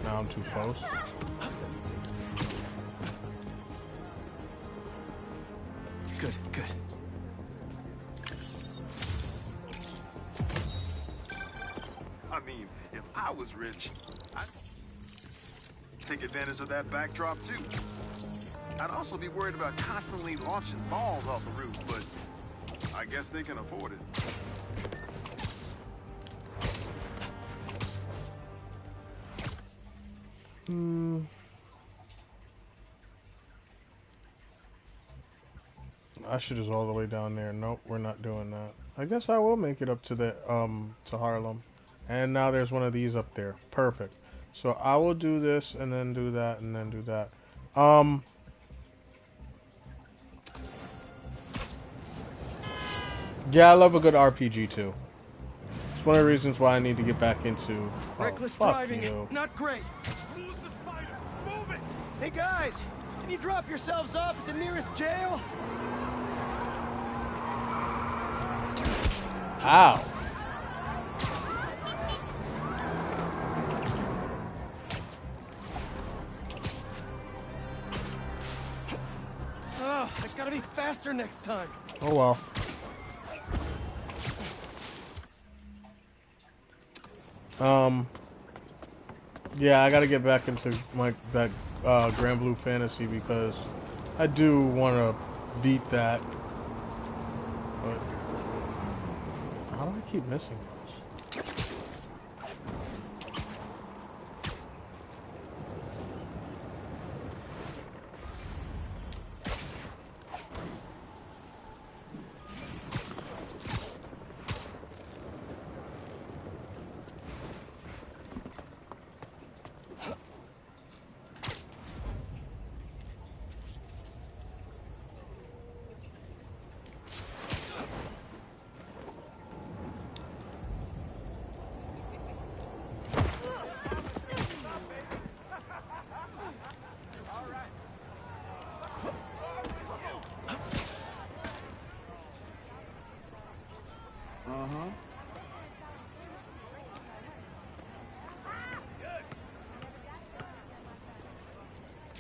Now I'm too close. Good, good. I mean, if I was rich, I'd take advantage of that backdrop too. I'd also be worried about constantly launching balls off the roof, but I guess they can afford it. That shit is all the way down there. Nope, we're not doing that. I guess I will make it up to the to Harlem. And now there's one of these up there. Perfect. So I will do this and then do that and then do that. Yeah, I love a good RPG too. It's one of the reasons why I need to get back into Reckless fuck driving, you. not great. Hey guys, can you drop yourselves off at the nearest jail? Ow. Oh, I gotta be faster next time. Oh well. Yeah, I gotta get back into that Grand Blue Fantasy because I do want to beat that. But how do I keep missing those?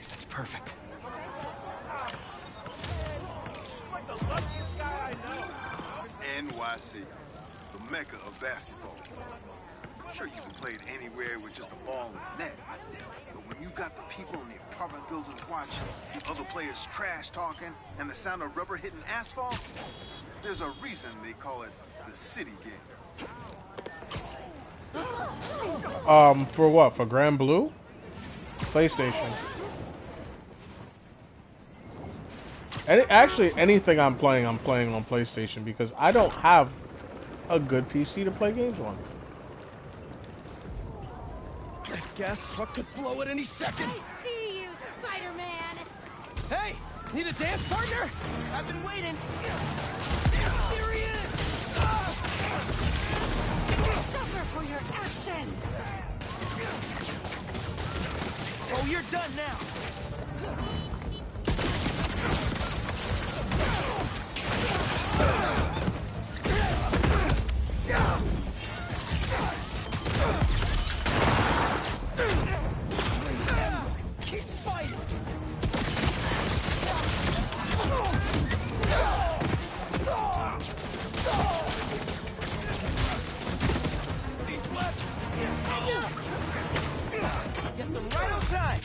That's perfect. NYC, the mecca of basketball. Sure, you can play it anywhere with just a ball and a net. But when you got the people in the apartment buildings watching, the other players trash talking, and the sound of rubber hitting asphalt, there's a reason they call it the city game. For what? For Grand Blue? PlayStation. Actually, anything I'm playing on PlayStation because I don't have a good PC to play games on. That gas truck could blow at any second. I see you, Spider-Man. Hey, need a dance partner? I've been waiting. Here he is. Suffer for your actions. Oh, you're done now. Keep fighting. He's left. Get them right on time.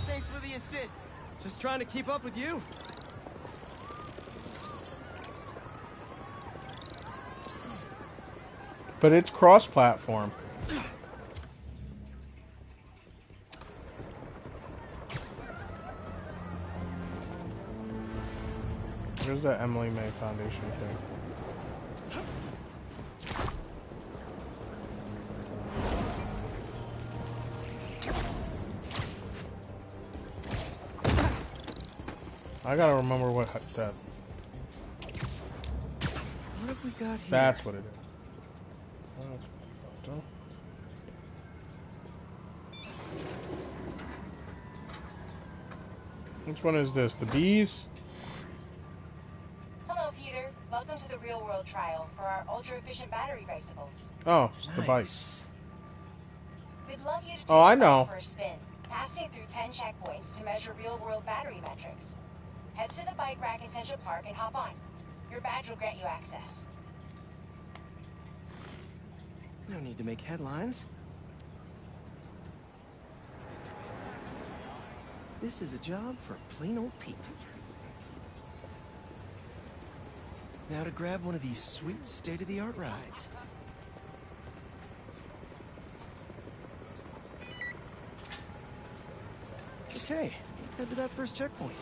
Thanks for the assist. Just trying to keep up with you. But it's cross-platform. Here's the Emily May Foundation thing. I gotta remember what that. What have we got here? That's what it is. Which one is this? The bees? Hello, Peter. Welcome to the real-world trial for our ultra-efficient battery bicycles. Oh, the bike. We'd love you to take I the know. bike for a spin, passing through 10 checkpoints to measure real-world battery metrics. Head to the bike rack in Central Park and hop on. Your badge will grant you access. No need to make headlines. This is a job for plain old Pete. Now to grab one of these sweet state-of-the-art rides. Okay, let's head to that first checkpoint.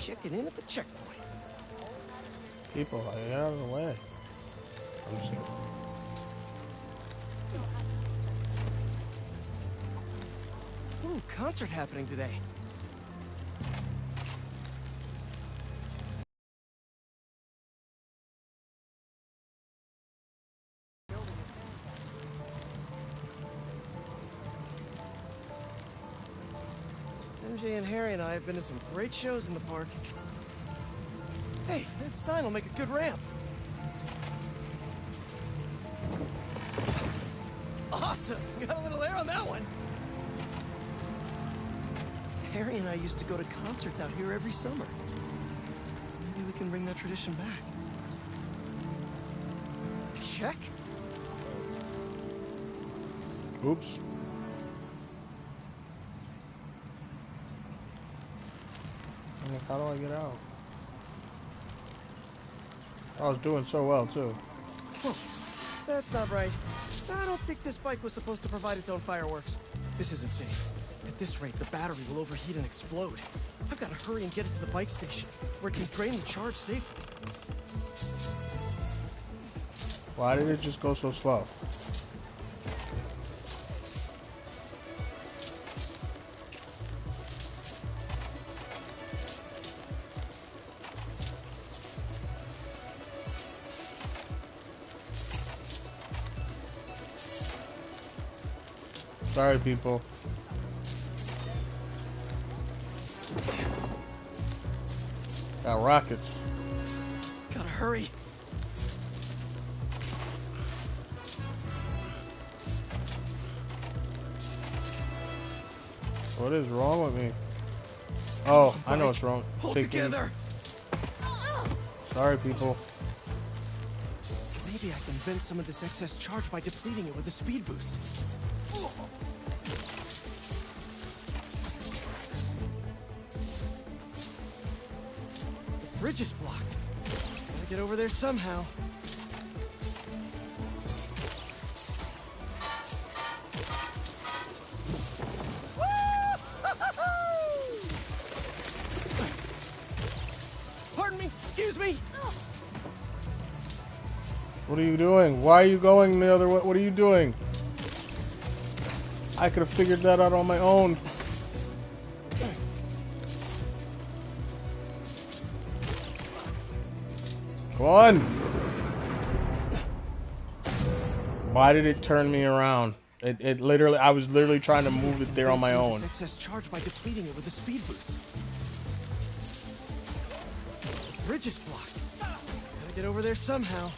Checking in at the checkpoint. People, get out of the way. I'm just... Ooh, concert happening today. MJ and Harry and I have been to some great shows in the park. Hey, that sign will make a good ramp. Awesome! Got a little air on that one. Harry and I used to go to concerts out here every summer. Maybe we can bring that tradition back. Check. Oops. How do I get out? I was doing so well, too. Huh. That's not right. I don't think this bike was supposed to provide its own fireworks. This isn't safe. At this rate, the battery will overheat and explode. I've got to hurry and get it to the bike station, where it can drain the charge safely. Why did it just go so slow? Sorry, people. Got rockets. Gotta hurry. What is wrong with me? Oh, I know what's wrong. Hold together. Sorry, people. Maybe I can vent some of this excess charge by depleting it with a speed boost. The bridge is blocked. Gotta get over there somehow. Pardon me, excuse me. What are you doing? Why are you going the other way? What are you doing? I could have figured that out on my own. Come on. Why did it turn me around? It literally, I was literally trying to move it there on my own. Excess charge by depleting it with a speed boost. The bridge is blocked. Gotta get over there somehow.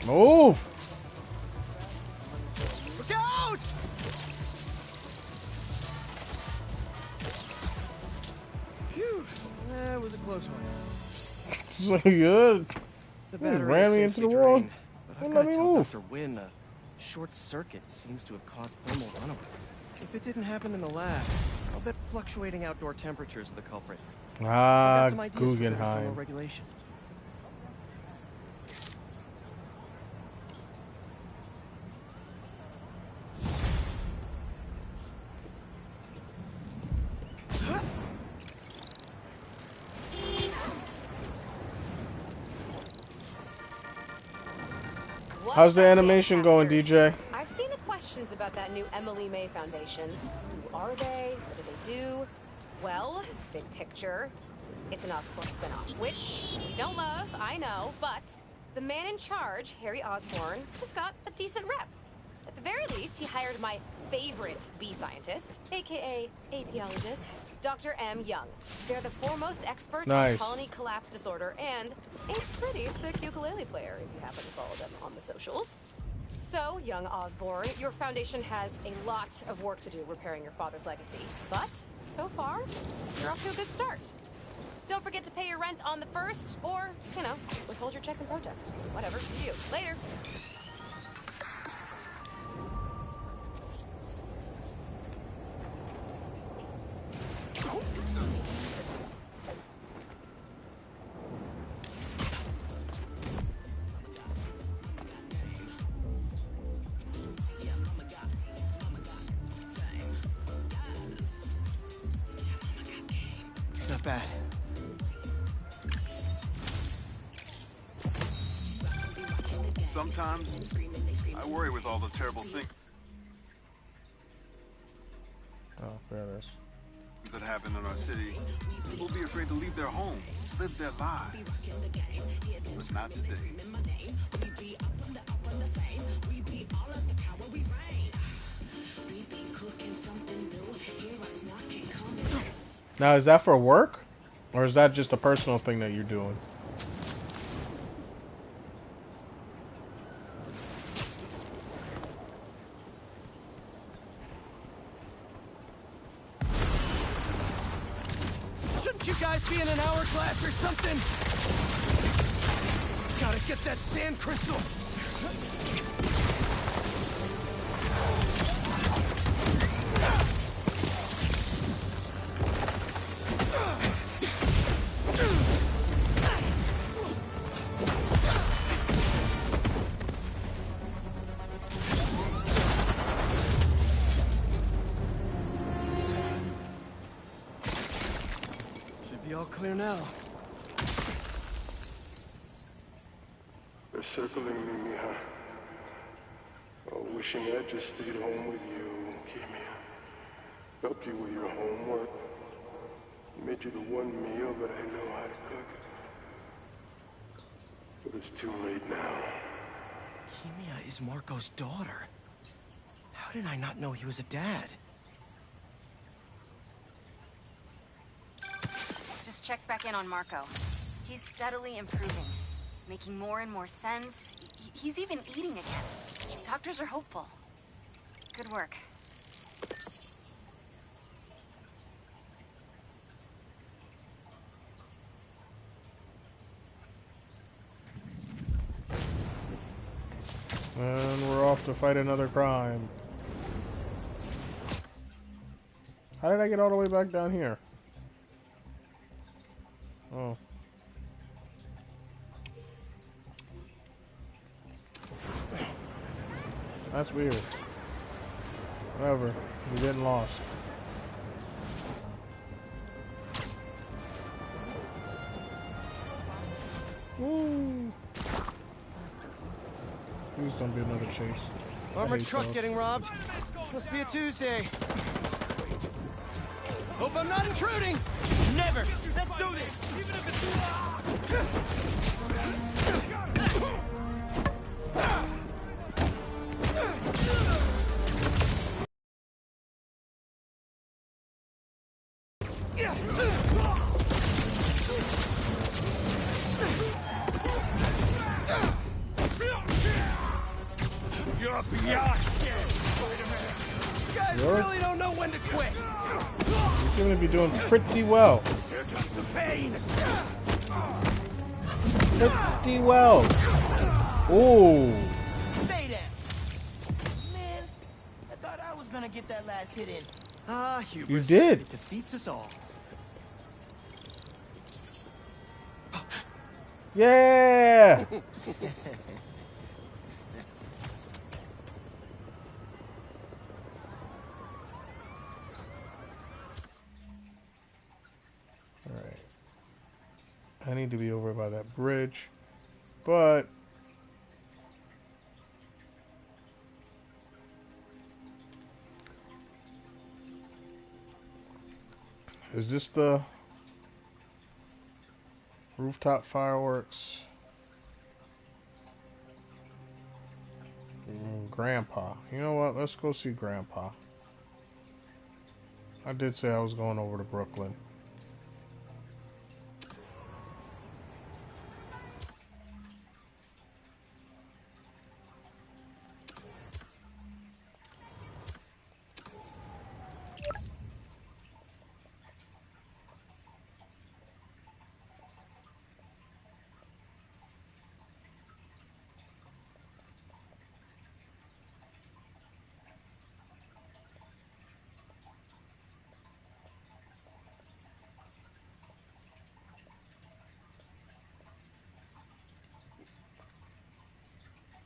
Move! Look out! Phew, that was a close one. So good. The You battery ran me is into the safely wall. drained, but I've Don't got let to me tell move. Dr. Wynn a short circuit seems to have caused thermal runaway. If it didn't happen in the lab, I'll bet fluctuating outdoor temperatures are the culprit. I've got some ideas for better thermal Guggenheim. regulation. How's the animation going, DJ? I've seen the questions about that new Emily May Foundation. Who are they? What do they do? Well, big picture, it's an Oscorp spinoff, which we don't love, I know, but the man in charge, Harry Osborn, has got a decent rep. At the very least, he hired my favorite bee scientist, aka apiologist, Dr. M. Young. They're the foremost expert on colony collapse disorder and a pretty sick ukulele player if you happen to follow them on the socials. So, young Osborne, your foundation has a lot of work to do repairing your father's legacy. But, so far, you're off to a good start. Don't forget to pay your rent on the 1st, or, you know, withhold your checks in protest. Whatever, you. Later. Not bad. Sometimes, I worry with all the terrible things there it is. that happen in our city. People be afraid to leave their homes, live their lives. But not today. Now, is that for work? Or is that just a personal thing that you're doing? Shouldn't you guys be in an hourglass or something? Gotta get that sand crystal. Should be all clear now. They're circling me, Mija. Oh, wishing I'd just stayed home with you, Kimia. Helped you with your homework. Made you the one meal that I know how to cook. But it's too late now. Kimia is Marco's daughter. How did I not know he was a dad? Just check back in on Marco. He's steadily improving, making more and more sense. He's even eating again. Doctors are hopeful. Good work. And we're off to fight another crime. How did I get all the way back down here? Oh. That's weird. Whatever. We're getting lost. Woo! Please don't be another chase. Armored truck getting robbed. Must be a Tuesday. Hope I'm not intruding. Never. Let's do this. Even if it's You're beyond scared, Spider-Man. You guys really don't know when to quit. You seem to be doing pretty well. Here comes the pain. Pretty well. Ooh. Stay there. Man, I thought I was gonna get that last hit in. Ah, hubris. You did. It defeats us all. Yeah. Alright. I need to be over by that bridge, but is this the rooftop fireworks? Grandpa. You know what? Let's go see Grandpa. I did say I was going over to Brooklyn.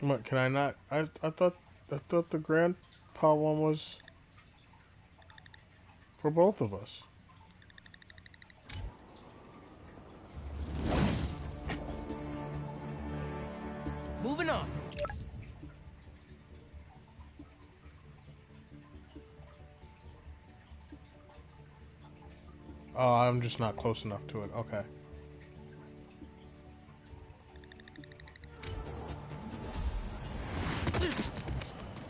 What, can I not? I thought the grandpa one was for both of us. Moving on. Oh, I'm just not close enough to it. Okay.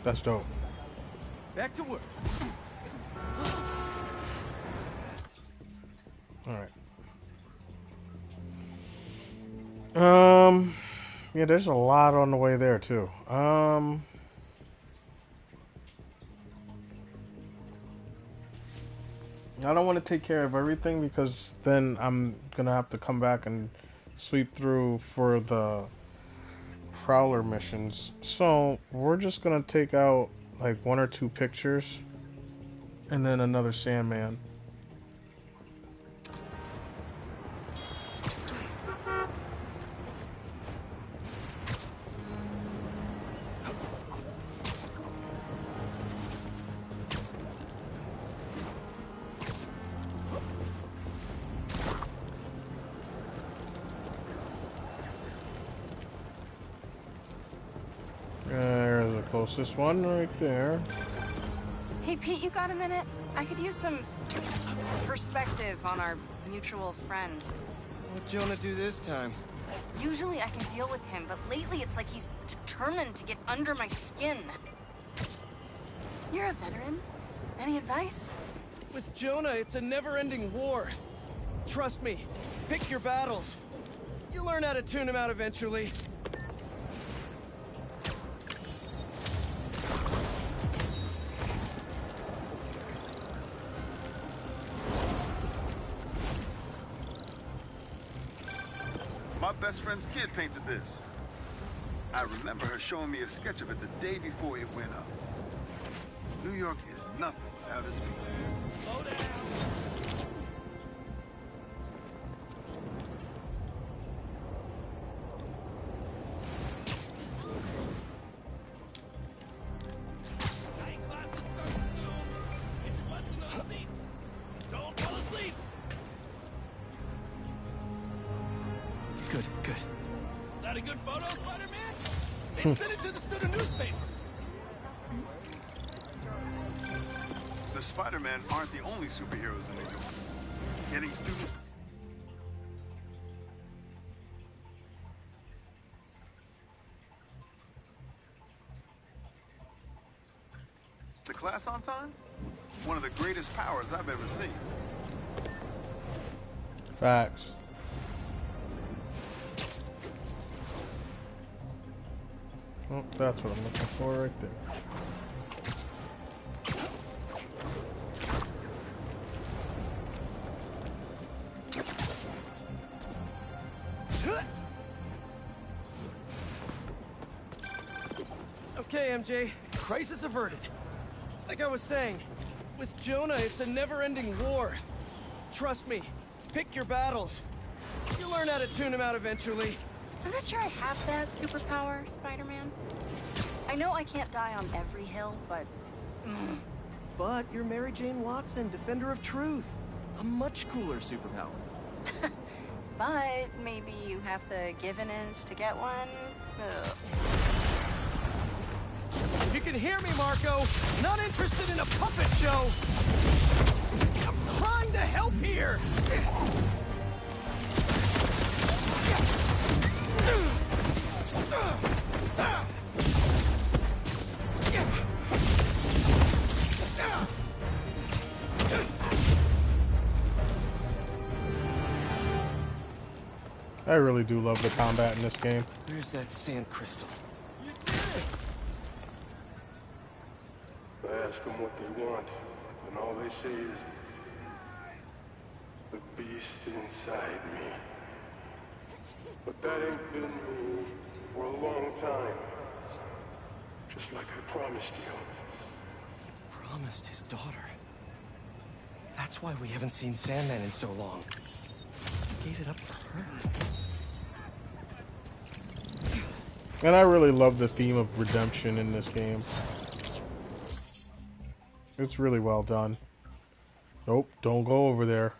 That's dope. Back to work. Alright. Yeah, there's a lot on the way there too. I don't want to take care of everything because then I'm gonna have to come back and sweep through for the Prowler missions. So we're just gonna take out like 1 or 2 pictures and then another Sandman. There's the closest one right there. Hey, Pete, you got a minute? I could use some perspective on our mutual friend. What'd Jonah do this time? Usually I can deal with him, but lately it's like he's determined to get under my skin. You're a veteran. Any advice? With Jonah, it's a never-ending war. Trust me, pick your battles. You'll learn how to tune him out eventually. My best friend's kid painted this. I remember her showing me a sketch of it the day before it went up. New York is nothing without its people. Slow down. Good, good. Is that a good photo, Spider-Man? They sent it to the student newspaper. The Spider-Man aren't the only superheroes in New York. Getting students... The class on time? One of the greatest powers I've ever seen. Facts. Oh, that's what I'm looking for right there. Okay, MJ. Crisis averted. Like I was saying, with Jonah, it's a never-ending war. Trust me, pick your battles. You'll learn how to tune him out eventually. I'm not sure I have that superpower, Spider-Man. I know I can't die on every hill, but... But you're Mary Jane Watson, Defender of Truth. A much cooler superpower. But maybe you have to give an inch to get one. Ugh. You can hear me, Marco. Not interested in a puppet show. I'm trying to help here. I really do love the combat in this game. Where's that sand crystal? I ask them what they want, and all they say is, the beast inside me. But that ain't been me for a long time. Just like I promised you. Promised his daughter. That's why we haven't seen Sandman in so long. He gave it up for her. And I really love the theme of redemption in this game. It's really well done. Nope, don't go over there.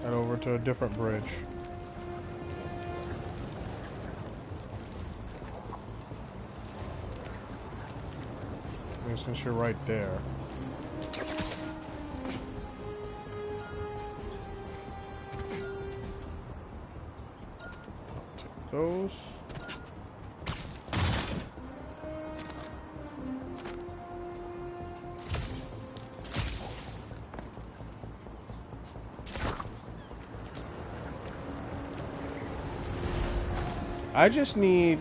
Head over to a different bridge. Since you're right there. Take those. I just need...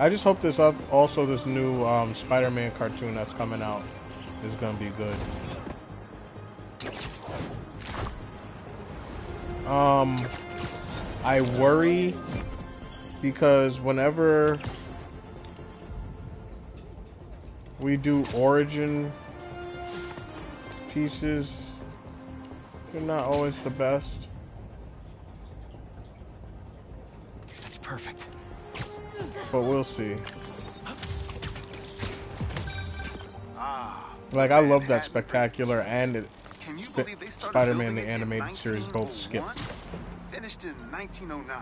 I just hope this also this new Spider-Man cartoon that's coming out is gonna be good. I worry because whenever we do origin pieces, they're not always the best. That's perfect. But we'll see. Like, I love that Spectacular and Spider-Man the Animated Series both skipped. Finished in 1909.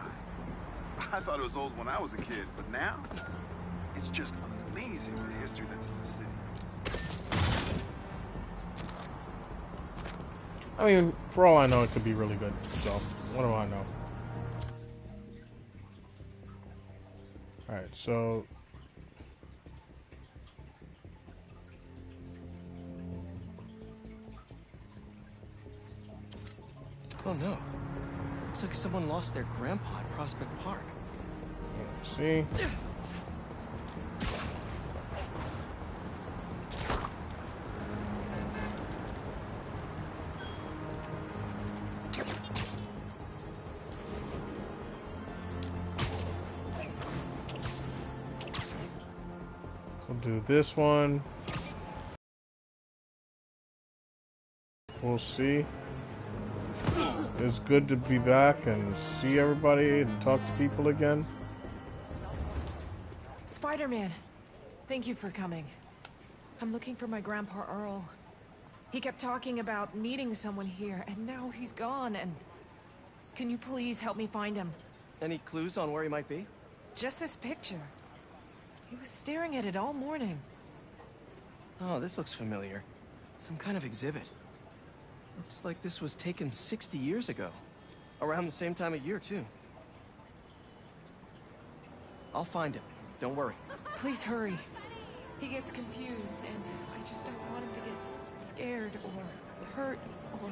I thought it was old when I was a kid, but now it's just amazing the history that's in the city. I mean, for all I know, it could be really good. So, what do I know? Alright, so... Oh no. Looks like someone lost their grandpa at Prospect Park. See? We'll do this one. We'll see. It's good to be back and see everybody and talk to people again. Spider-Man, thank you for coming. I'm looking for my Grandpa Earl. He kept talking about meeting someone here, and now he's gone, and... Can you please help me find him? Any clues on where he might be? Just this picture. He was staring at it all morning. Oh, this looks familiar. Some kind of exhibit. Looks like this was taken 60 years ago. Around the same time of year, too. I'll find him. Don't worry. Please hurry. He gets confused, and I just don't want him to get scared or hurt or...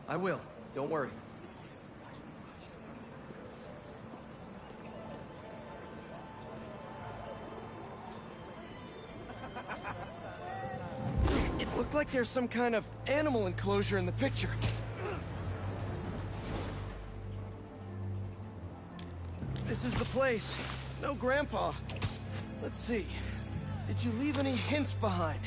I will. Don't worry. It looked like there's some kind of animal enclosure in the picture. This is the place. No Grandpa. Let's see. Did you leave any hints behind?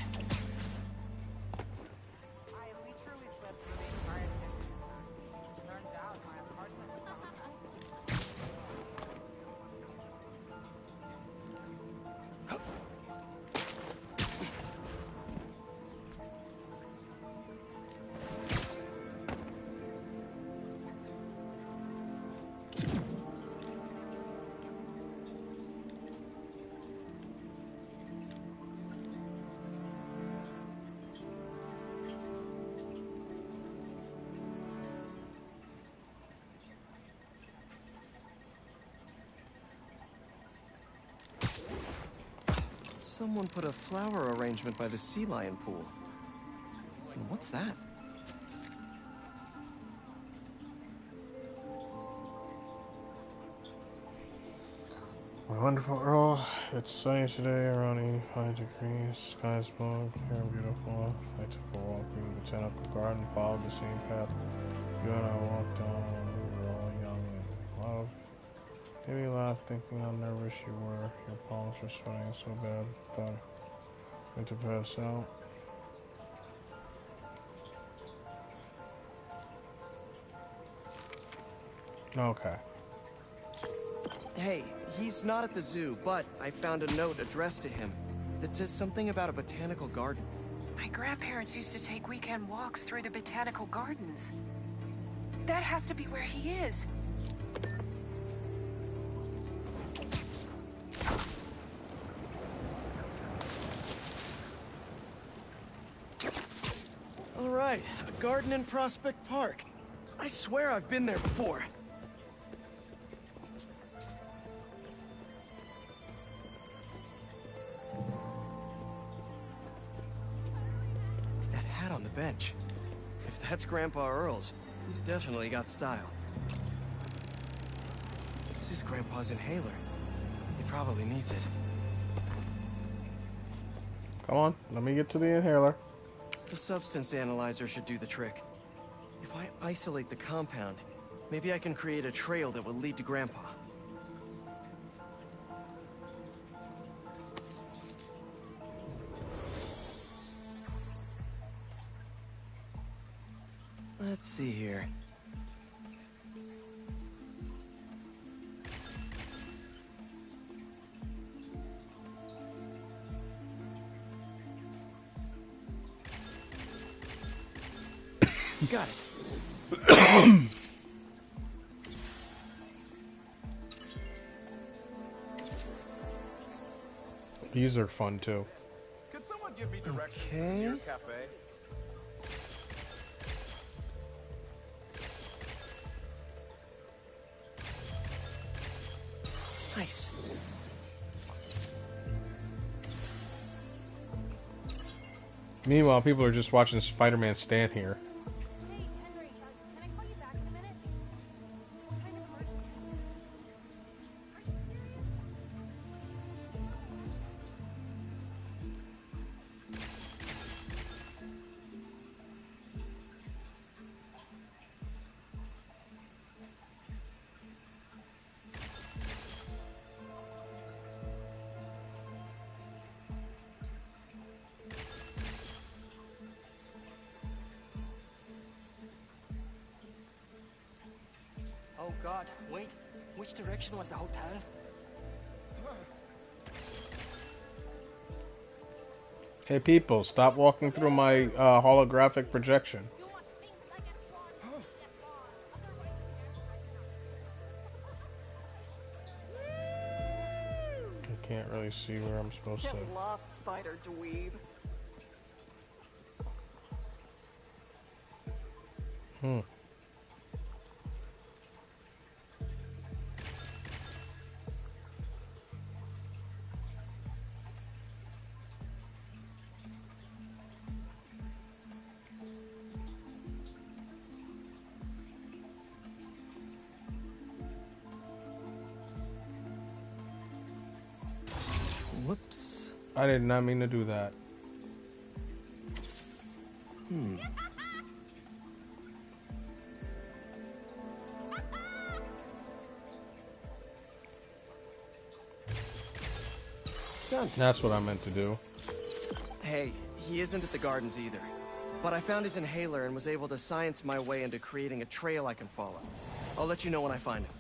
Someone put a flower arrangement by the sea lion pool. And what's that? My wonderful Earl, it's sunny today, around 85 degrees. Sky's blue, clear and beautiful. I took a walk through the botanical garden, followed the same path you and I walked down when we were all young and in love. Maybe you laughed, thinking how nervous you were. Your palms were sweating so bad, I thought I went to pass out. Okay. Hey, he's not at the zoo, but I found a note addressed to him that says something about a botanical garden. My grandparents used to take weekend walks through the botanical gardens. That has to be where he is. All right, a garden in Prospect Park. I swear I've been there before. That hat on the bench. If that's Grandpa Earl's, he's definitely got style. This is Grandpa's inhaler. He probably needs it. Come on, let me get to the inhaler. The substance analyzer should do the trick. If I isolate the compound, maybe I can create a trail that will lead to Grandpa. Let's see here. Got it. These are fun too. Could someone give me directions to the Okay. nearest cafe? Nice. Meanwhile, people are just watching Spider-Man stand here. Hey, Henry, can I call you back in a minute? What kind of emergency? Are you serious? Oh God, wait. Which direction was the hotel? Hey people, stop walking through my holographic projection. I can't really see where I'm supposed to. Get lost, spider dweeb. Whoops. I did not mean to do that. Done. That's what I meant to do. Hey, he isn't at the gardens either. But I found his inhaler and was able to science my way into creating a trail I can follow. I'll let you know when I find him.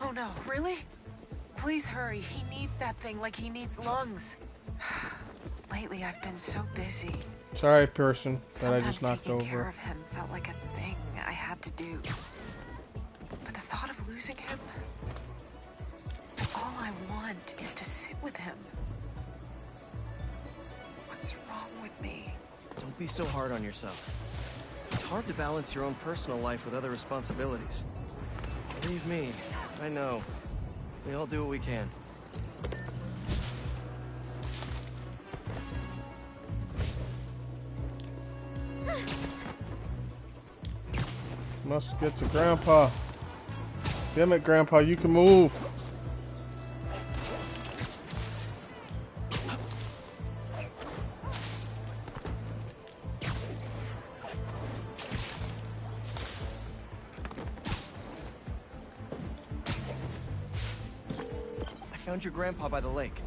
Oh no, really? Please hurry. He needs that thing like he needs lungs. Lately, I've been so busy. Sorry, person, that I Sometimes just knocked taking care over. of him felt like a thing I had to do. But the thought of losing him... All I want is to sit with him. What's wrong with me? Don't be so hard on yourself. It's hard to balance your own personal life with other responsibilities. Believe me, I know. We all do what we can. must get to Grandpa. Damn it, Grandpa, you can move. I found your grandpa by the lake.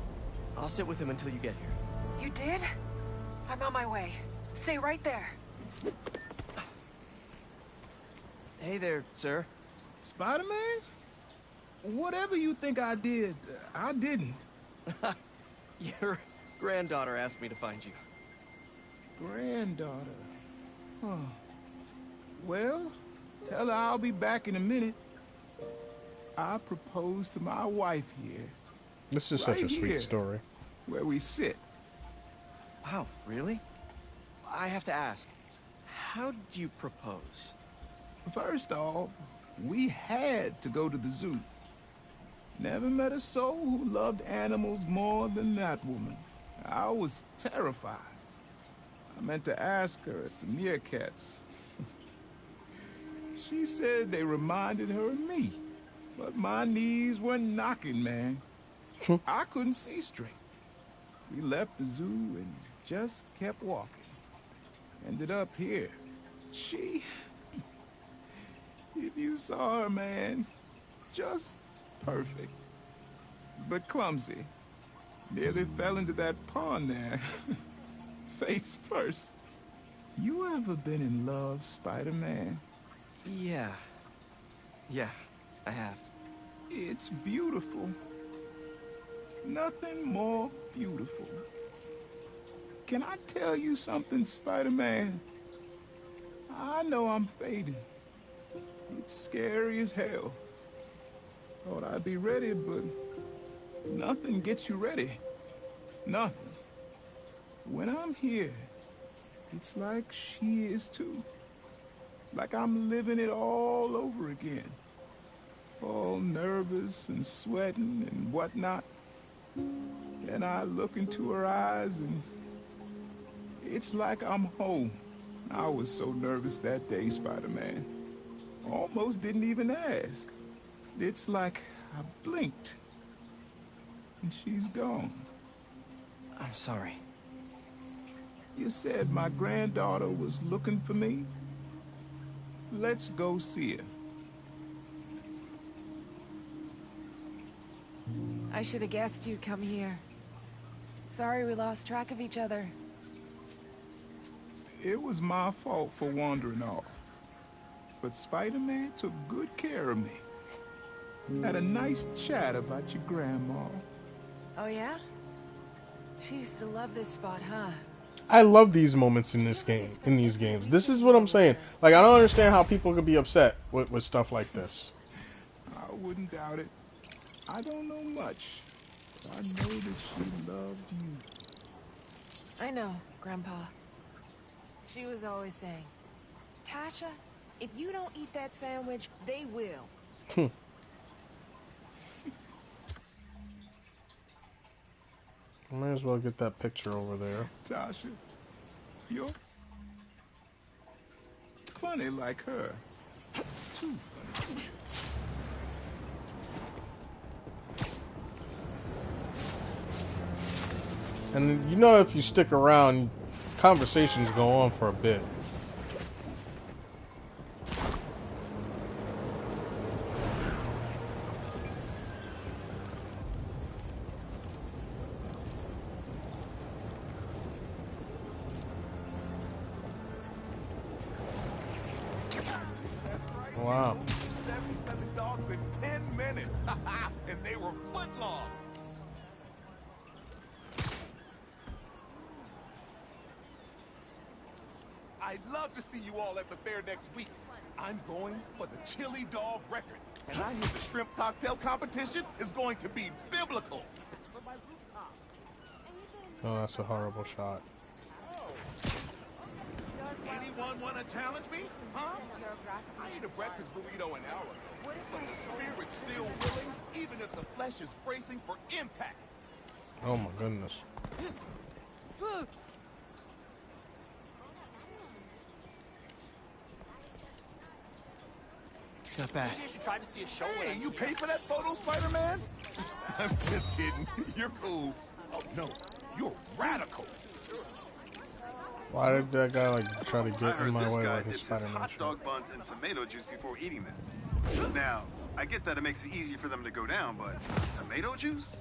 I'll sit with him until you get here. You did? I'm on my way. Stay right there. Hey there, sir. Spider-Man? Whatever you think I did, I didn't. Your granddaughter asked me to find you. Granddaughter. Huh. Well, tell her I'll be back in a minute. I proposed to my wife here. This is right such a sweet here, story. Where we sit. Wow, really? I have to ask, how did you propose? First off, we had to go to the zoo. Never met a soul who loved animals more than that woman. I was terrified. I meant to ask her at the meerkats. She said they reminded her of me, but my knees were knocking, man. I couldn't see straight. We left the zoo and just kept walking. Ended up here. She... If you saw her, man, just perfect. But clumsy. Nearly fell into that pond there. Face first. You ever been in love, Spider-Man? Yeah. Yeah, I have. It's beautiful. Nothing more beautiful. Can I tell you something, Spider-Man? I know I'm fading. It's scary as hell. Thought I'd be ready, but nothing gets you ready. Nothing. When I'm here, it's like she is too. Like I'm living it all over again. All nervous and sweating and whatnot. Then I look into her eyes and it's like I'm home. I was so nervous that day, Spider-Man. Almost didn't even ask. It's like I blinked and she's gone. I'm sorry. You said my granddaughter was looking for me? Let's go see her. I should have guessed you'd come here. Sorry we lost track of each other. It was my fault for wandering off. But Spider-Man took good care of me. Had a nice chat about your grandma. Oh yeah? She used to love this spot, huh? I love these moments in this game, in these games. This is what I'm saying. Like, I don't understand how people can be upset with stuff like this. I wouldn't doubt it. I don't know much, but I know that she loved you. I know, Grandpa. She was always saying, Tasha, if you don't eat that sandwich, they will. Might as well get that picture over there. Tasha, you're funny like her. Too funny. And you know, if you stick around, conversations go on for a bit. Wow. 77 dogs in 10 minutes. And they were foot long. I'd love to see you all at the fair next week. I'm going for the chili dog record. And I hear the shrimp cocktail competition is going to be biblical. Oh, that's a horrible shot. Anyone want to challenge me? Huh? I ate a breakfast burrito an hour ago. But the spirit's still willing, even if the flesh is bracing for impact. Oh my goodness. Not bad. Maybe you should try to see a show. Hey, you pay for that photo, Spider-Man? I'm just kidding. You're cool. Oh, no. You're radical. Why did that guy like try to get in my way guy like his dips his Spider-Man hot shirt? dog buns in tomato juice before eating them. Now, I get that it makes it easy for them to go down, but tomato juice?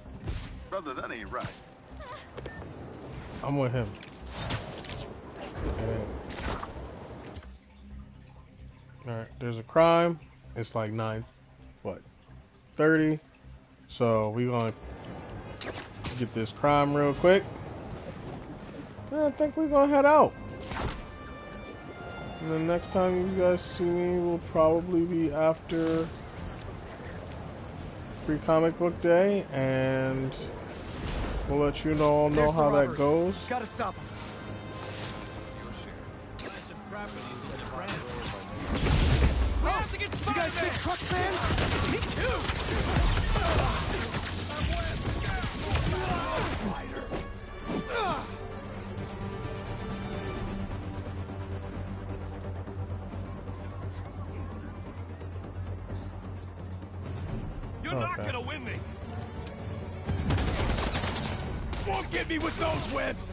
Brother, that ain't right. I'm with him. Alright, there's a crime. It's like 9:30. So we gonna get this crime real quick. And I think we're gonna head out. And the next time you guys see me will probably be after Free Comic Book Day, and we'll let you all know how that goes. Gotta stop him. You guys big truck fans? Me too! You're not gonna win this. Won't get me with those webs.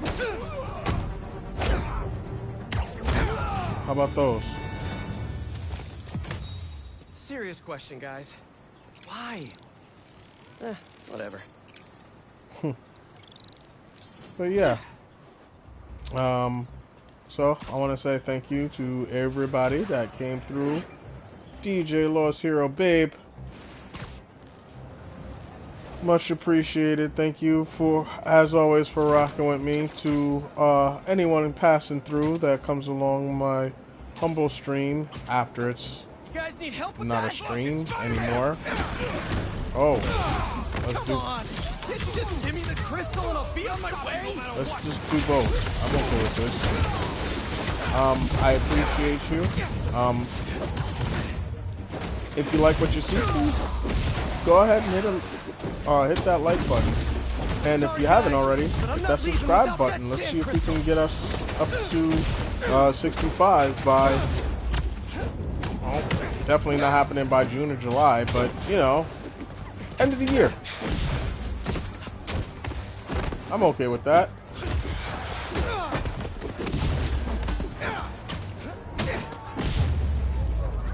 How about those? Serious question, guys. Why? Whatever. But yeah. So I want to say thank you to everybody that came through. DJ Lost Hero Babe. Much appreciated. Thank you for, as always, for rocking with me. To anyone passing through that comes along my humble stream after it's You guys need help with not that? a stream anymore. Oh, let's Come do. on! Can't you just give me the crystal and I'll be on my way? Let's just do both. I'm okay with this. I appreciate you. If you like what you see, please go ahead and hit that like button. And if you haven't already, hit that subscribe button. Let's see if we can get us up to 65 by, well, definitely not happening by June or July, but, you know, end of the year. I'm okay with that.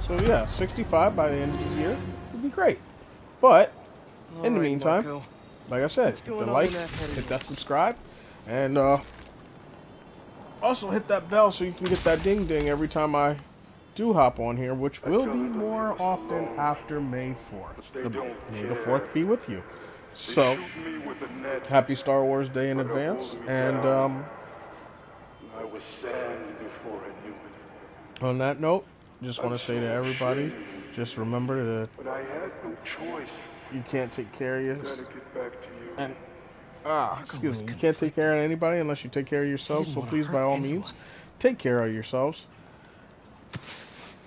So yeah, 65 by the end of the year would be great. But in the meantime, Marco. like I said, hit the going on like, in that head of hit that yours? subscribe, and also hit that bell so you can get that ding ding every time I do hop on here, which will be more often after May 4th. May the 4th be with you. So, happy Star Wars Day in advance, and I was sand before I knew it. on that note, just want to say to everybody, just remember that But I had no choice. you can't take care of Gotta yourself. get back to you. And excuse me, you can't take care of anybody unless you take care of yourself. So please, by all means, take care of yourselves.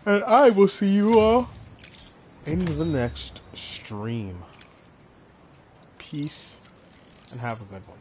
And I will see you all in the next stream. Peace and have a good one.